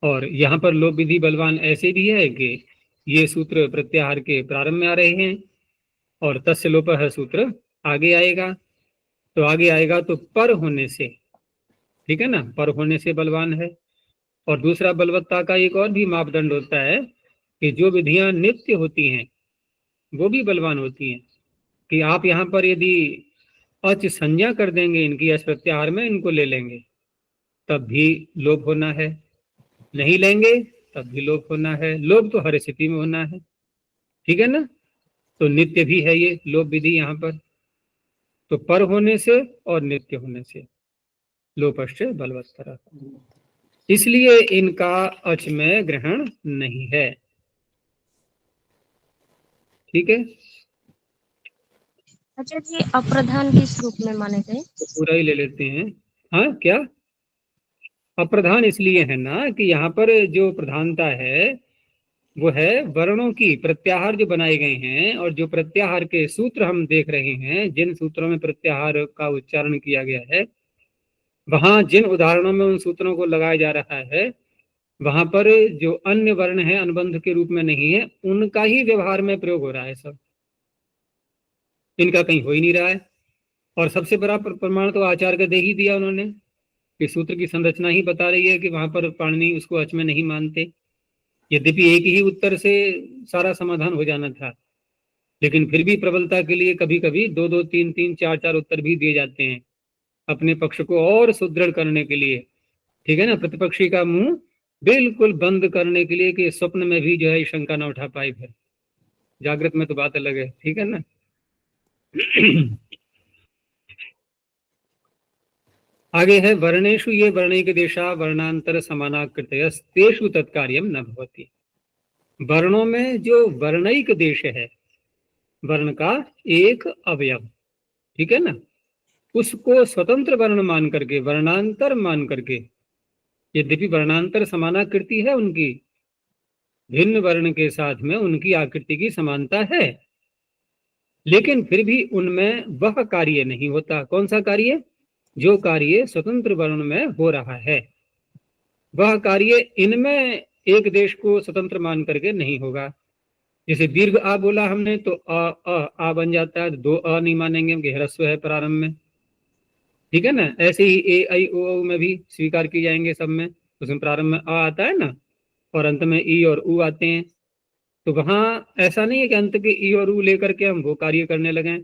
और यहाँ पर लोप विधि बलवान ऐसे भी है कि ये सूत्र प्रत्याहार के प्रारंभ में आ रहे हैं और तस्य लोपः सूत्र आगे आएगा। तो आगे आएगा तो पर होने से, ठीक है ना, पर होने से बलवान है। और दूसरा बलवत्ता का एक और भी मापदंड होता है कि जो विधियां नित्य होती हैं वो भी बलवान होती हैं। कि आप यहाँ पर यदि अच संज्ञा कर देंगे इनकी यश प्रत्याहार में, इनको ले लेंगे तब भी लोप होना है, नहीं लेंगे तब भी लोप होना है। लोप तो हर स्थिति में होना है, ठीक है ना। तो नित्य भी है ये लोप विधि यहाँ पर। तो पर होने से और नित्य होने से लोपश्च बलवत्तर, इसलिए इनका अच में ग्रहण नहीं है, ठीक है। अच्छा जी, अप्रधान किस रूप में माने गए? तो पूरा ही ले लेते हैं। हाँ, क्या अप्रधान इसलिए है ना कि यहाँ पर जो प्रधानता है वो है वर्णों की, प्रत्याहार जो बनाए गए हैं और जो प्रत्याहार के सूत्र हम देख रहे हैं, जिन सूत्रों में प्रत्याहार का उच्चारण किया गया है, वहां जिन उदाहरणों में उन सूत्रों को लगाया जा रहा है, वहां पर जो अन्य वर्ण है अनुबंध के रूप में नहीं है, उनका ही व्यवहार में प्रयोग हो रहा है सब, इनका कहीं हो ही नहीं रहा है। और सबसे बड़ा प्रमाण तो आचार्य का दे ही दिया उन्होंने कि सूत्र की संरचना ही बता रही है कि वहां पर पाणिनि उसको अच में नहीं मानते। यद्यपि एक ही उत्तर से सारा समाधान हो जाना था, लेकिन फिर भी प्रबलता के लिए कभी कभी दो दो तीन तीन चार चार उत्तर भी दिए जाते हैं अपने पक्ष को और सुदृढ़ करने के लिए, ठीक है ना, प्रतिपक्षी का मुंह बिल्कुल बंद करने के लिए कि स्वप्न में भी जो है शंका ना उठा पाए, फिर जागृत में तो बात अलग है, ठीक है ना। आगे है वर्णेशु ये वर्णिक देशा वर्णांतर समानाकृतयस्तेषु तत्कार्यम न भवति। वर्णों में जो वर्णिक देश है, वर्ण का एक अवयव, ठीक है ना, उसको स्वतंत्र वर्ण मान करके, वर्णांतर मान करके, यद्यपि वर्णांतर समानाकृति है उनकी, भिन्न वर्ण के साथ में उनकी आकृति की समानता है, लेकिन फिर भी उनमें वह कार्य नहीं होता। कौन सा कार्य? जो कार्य स्वतंत्र वर्ण में हो रहा है, वह कार्य इनमें एक देश को स्वतंत्र मान करके नहीं होगा। जैसे दीर्घ आ बोला हमने तो आ बन जाता है, दो अ नहीं मानेंगे क्योंकि ह्रस्व है प्रारंभ में, ठीक है ना। ऐसे ही ए आई ओ में भी स्वीकार किए जाएंगे सब में, उसमें प्रारंभ में आ आता है ना और अंत में ई और उ आते हैं। तो वहां ऐसा नहीं है कि अंत के ई और उ लेकर के हम वो कार्य करने लगे,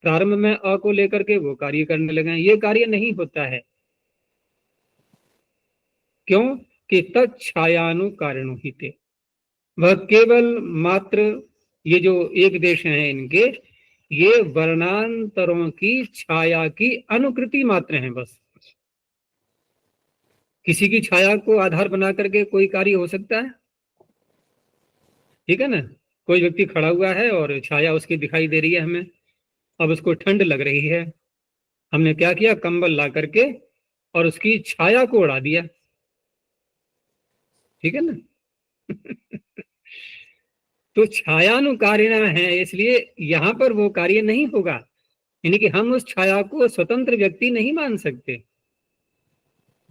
प्रारंभ में अ को लेकर के वो कार्य करने लगे, ये कार्य नहीं होता है। क्यों? कि तत्छायानु कारणु ही थे, वह केवल मात्र ये जो एक देश हैं इनके, ये वर्णांतरों की छाया की अनुकृति मात्र हैं बस। किसी की छाया को आधार बना करके कोई कार्य हो सकता है? ठीक है ना। कोई व्यक्ति खड़ा हुआ है और छाया उसकी दिखाई दे रही है हमें, अब उसको ठंड लग रही है, हमने क्या किया, कंबल ला करके और उसकी छाया को उड़ा दिया, ठीक है ना। तो छायानुकारिणा है, इसलिए यहां पर वो कार्य नहीं होगा, यानी कि हम उस छाया को स्वतंत्र व्यक्ति नहीं मान सकते।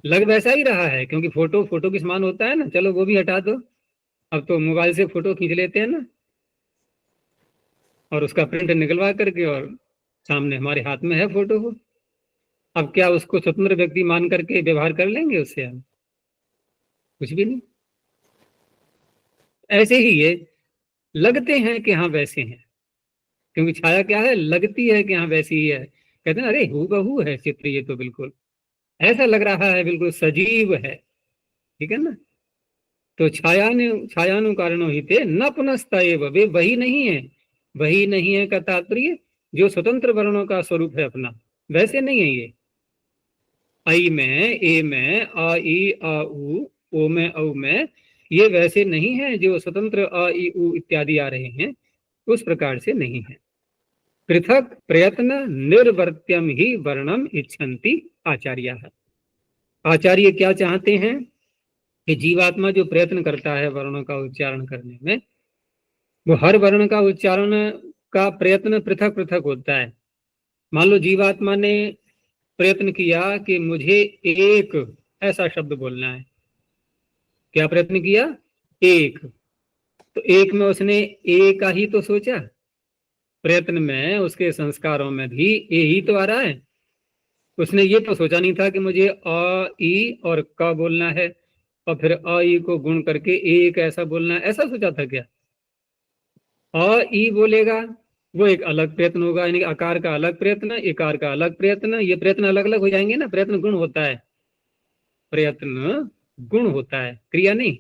लग वैसा ही रहा है क्योंकि फोटो फोटो के समान होता है ना, चलो वो भी हटा दो, अब तो मोबाइल से फोटो खींच लेते हैं ना और उसका प्रिंट निकलवा करके और सामने हमारे हाथ में है फोटो को। अब क्या उसको स्वतंत्र व्यक्ति मान करके व्यवहार कर लेंगे उससे? हम कुछ भी नहीं। ऐसे ही ये लगते हैं कि हाँ वैसे हैं, क्योंकि छाया क्या है, लगती है कि हाँ वैसी ही है। कहते हैं अरे हूबहू है चित्र, ये तो बिल्कुल ऐसा लग रहा है, बिल्कुल सजीव है, ठीक है ना। तो छायानु कारणो ही थे न पुनस्ता एव, वे वही नहीं है। वही नहीं है का तात्पर्य जो स्वतंत्र वर्णों का स्वरूप है अपना, वैसे नहीं है ये। आई में, ए में, आ ई आ उ, ओ में औ में, ये वैसे नहीं है जो स्वतंत्र अ ई उ इत्यादि आ रहे हैं, उस प्रकार से नहीं है। पृथक प्रयत्न निर्वर्त्यम ही वर्णम इच्छन्ति आचार्य। आचार्य क्या चाहते हैं कि जीवात्मा जो प्रयत्न करता है वर्णों का उच्चारण करने में, वो हर वर्ण का उच्चारण का प्रयत्न पृथक पृथक होता है। मान लो जीवात्मा ने प्रयत्न किया कि मुझे एक ऐसा शब्द बोलना है, क्या प्रयत्न किया? एक। तो एक में उसने ए का ही तो सोचा, प्रयत्न में उसके संस्कारों में भी ए ही तो आ रहा है। उसने ये तो सोचा नहीं था कि मुझे अ ई और क बोलना है और फिर अ ई को गुण करके एक ऐसा बोलना है, ऐसा सोचा था क्या? अ ई बोलेगा वो एक अलग प्रयत्न होगा, यानी कि आकार का अलग प्रयत्न, इकार का अलग प्रयत्न, ये प्रयत्न अलग अलग हो जाएंगे ना। प्रयत्न गुण होता है, प्रयत्न गुण होता है, क्रिया नहीं।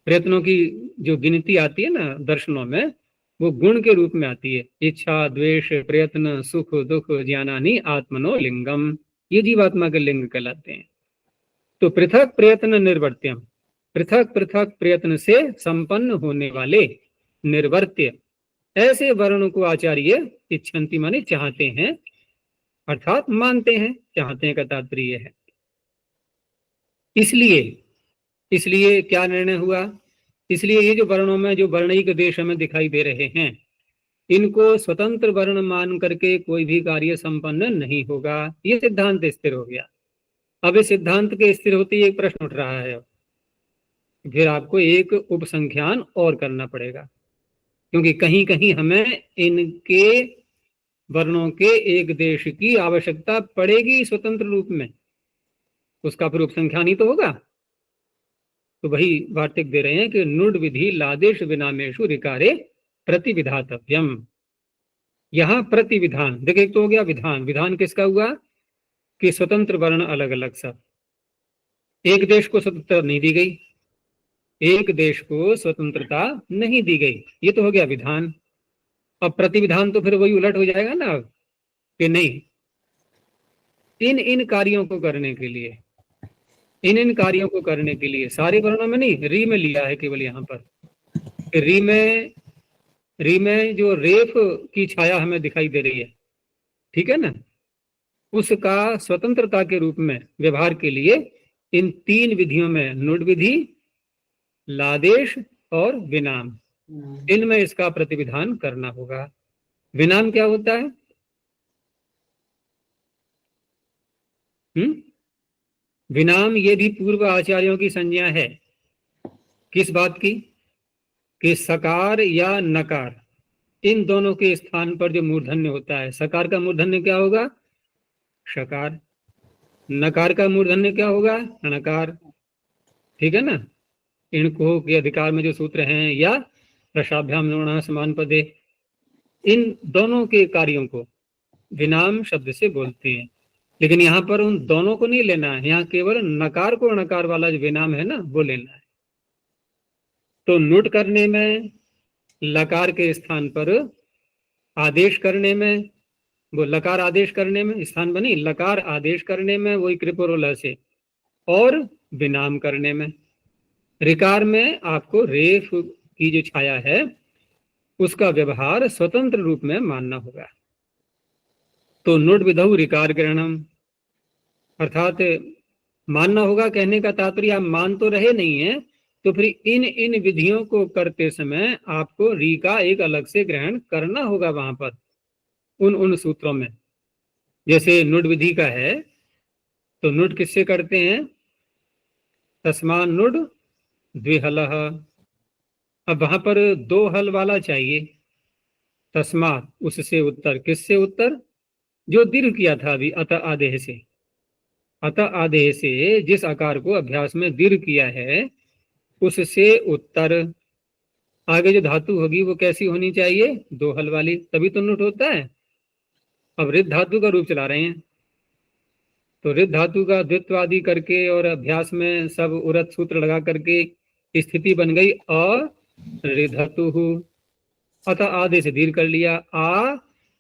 प्रयत्नों की जो गिनती आती है ना दर्शनों में, वो गुण के रूप में आती है। इच्छा, द्वेष, प्रयत्न, सुख दुख, ज्ञानानि आत्मनो लिंगम, ये जीवात्मा के लिंग कहलाते हैं। तो पृथक प्रयत्न निर्वर्त्यम, पृथक पृथक प्रयत्न से संपन्न होने वाले निर्वर्त्य, ऐसे वर्ण को आचार्य इच्छन्ति माने चाहते हैं, अर्थात मानते हैं। चाहते हैं का तात्पर्य है। इसलिए क्या निर्णय हुआ? इसलिए ये जो वर्णों में जो वर्णिक देश हमें दिखाई दे रहे हैं, इनको स्वतंत्र वर्ण मान करके कोई भी कार्य संपन्न नहीं होगा। ये सिद्धांत स्थिर हो गया। अब इस सिद्धांत के स्थिर होते ही एक प्रश्न उठ रहा है, फिर आपको एक उपसंख्यान और करना पड़ेगा, क्योंकि कहीं कहीं हमें इनके वर्णों के एक देश की आवश्यकता पड़ेगी स्वतंत्र रूप में, उसका फिर उपसंख्यान ही तो होगा। तो वही वार्तिक दे रहे हैं कि नुड विधि लादेश विनामेशु रिकारे प्रतिविधातव्यम। यहां प्रतिविधान देखिए, एक तो हो गया विधान। विधान किसका हुआ कि स्वतंत्र वर्ण अलग अलग सब, एक देश को स्वतंत्रता नहीं दी गई, एक देश को स्वतंत्रता नहीं दी गई, ये तो हो गया विधान। अब प्रतिविधान तो फिर वही उलट हो जाएगा ना, कि नहीं, इन इन कार्यों को करने के लिए, इन इन कार्यों को करने के लिए सारे वर्णों में नहीं, री में लिया है केवल यहाँ पर। री में जो रेफ की छाया हमें दिखाई दे रही है, ठीक है ना, उसका स्वतंत्रता के रूप में व्यवहार के लिए इन तीन विधियों में, नुड विधि, लादेश और विनाम, इनमें इसका प्रतिविधान करना होगा। विनाम क्या होता है? विनाम ये भी पूर्व आचार्यों की संज्ञा है। किस बात की? कि सकार या नकार, इन दोनों के स्थान पर जो मूर्धन्य होता है, सकार का मूर्धन्य क्या होगा? शकार। नकार का मूर्धन्य क्या होगा? णकार। ठीक है ना। इनको के अधिकार में जो सूत्र हैं, या रसाभ्याम नोणः समान पदे, इन दोनों के कार्यों को विनाम शब्द से बोलते हैं। लेकिन यहाँ पर उन दोनों को नहीं लेना है, यहाँ केवल नकार को णकार वाला जो विनाम है ना, वो लेना है। तो नुट करने में लकार के स्थान पर, आदेश करने में, वो लकार आदेश करने में स्थान बनी, लकार आदेश करने में वही कृपरोला से, और विनाम करने में, रिकार में आपको रेफ की जो छाया है उसका व्यवहार स्वतंत्र रूप में मानना होगा। तो नुड विधौ रिकार ग्रहणम, अर्थात मानना होगा। कहने का तात्पर्य आप मान तो रहे नहीं है, तो फिर इन इन विधियों को करते समय आपको री का एक अलग से ग्रहण करना होगा वहां पर, उन उन सूत्रों में। जैसे नुड विधि का है, तो नुड किससे करते हैं? तस्मान नुड द्विहलः। अब वहां पर दो हल वाला चाहिए। तस्मात उससे उत्तर, किससे उत्तर? जो दीर्घ किया था अभी, अत आदेश से। अत आदेश से जिस आकार को अभ्यास में दीर्घ किया है, उससे उत्तर। आगे जो धातु होगी वो कैसी होनी चाहिए? दो हल वाली, तभी तो नुट होता है। अब रिद्ध धातु का रूप चला रहे हैं, तो रिद्ध धातु का द्वित्वादि करके और अभ्यास में सब उरत सूत्र लगा करके स्थिति बन गई अरिधतुहु। अतः आदेश से दीर्घ कर लिया, आ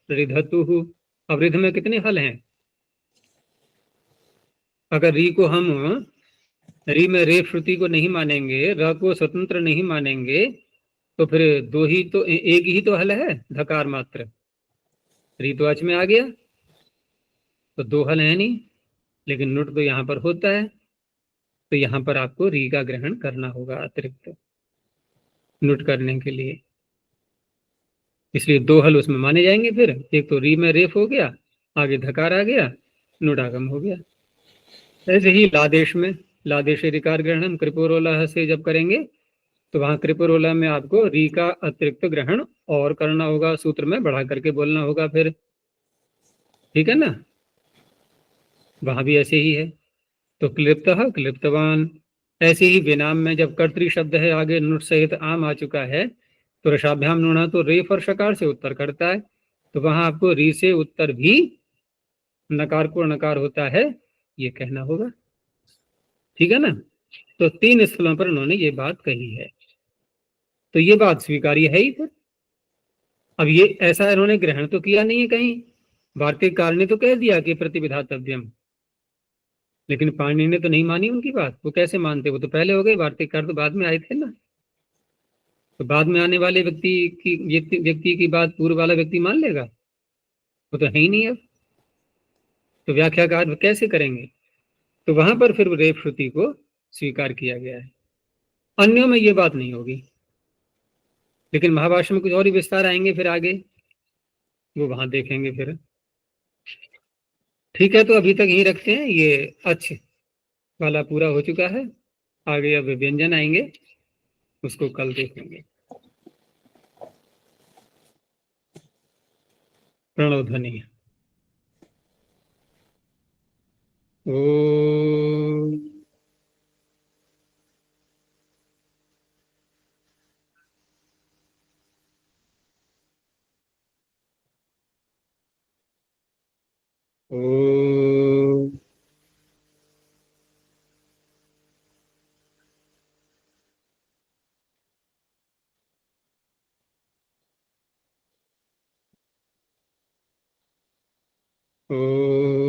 रिधतुहु। अब रिध में कितने हल हैं? अगर री को हम, री में रेफ श्रुति को नहीं मानेंगे, र को स्वतंत्र नहीं मानेंगे, तो फिर दो ही तो, एक ही तो हल है, धकार मात्र। री तो अच में आ गया, तो दो हल है नहीं, लेकिन नुट तो यहाँ पर होता है, तो यहाँ पर आपको री का ग्रहण करना होगा अतिरिक्त नुट करने के लिए। इसलिए दो हल उसमें माने जाएंगे। फिर एक तो री में रेफ हो गया, आगे धकार आ गया, नुडागम हो गया। ऐसे ही लादेश में, लादेश रिकार ग्रहण कृपोरोला से जब करेंगे, तो वहां कृपोरोला में आपको री का अतिरिक्त ग्रहण और करना होगा, सूत्र में बढ़ा करके बोलना होगा फिर। ठीक है ना। वहां भी ऐसे ही है। तो क्लिप्तः क्लिप्तवान। ऐसे ही विनाम में जब कर्तरी शब्द है, आगे नुट सहित आम आ चुका है, तो रसाभ्याम नूणा तो रेफ और शकार से उत्तर करता है, तो वहां आपको री से उत्तर भी नकार को नकार होता है ये कहना होगा। ठीक है ना। तो 3 स्थलों पर उन्होंने ये बात कही है, तो ये बात स्वीकार्य है ही फिर। अब ये ऐसा इन्होंने ग्रहण तो किया नहीं है कहीं, वार्तिककार ने तो कह दिया कि प्रतिविधातव्यम, लेकिन पाणिनि ने तो नहीं मानी उनकी बात। वो कैसे मानते, वो तो पहले हो गए, वार्तिककार तो बाद में आए थे ना। तो बाद में आने वाले व्यक्ति की बात पूर्व वाला व्यक्ति मान लेगा? वो तो है ही नहीं अब, तो व्याख्याकार कैसे करेंगे? तो वहां पर फिर रेफ श्रुति को स्वीकार किया गया है, अन्यों में ये बात नहीं होगी। लेकिन महाभाष्य में कुछ और ही विस्तार आएंगे फिर आगे, वो वहां देखेंगे फिर। ठीक है, तो अभी तक यही रखते हैं, ये अच्छ वाला पूरा हो चुका है। आगे अब व्यंजन आएंगे, उसको कल देखेंगे। प्रणव ध्वनि। ओ ओ ओ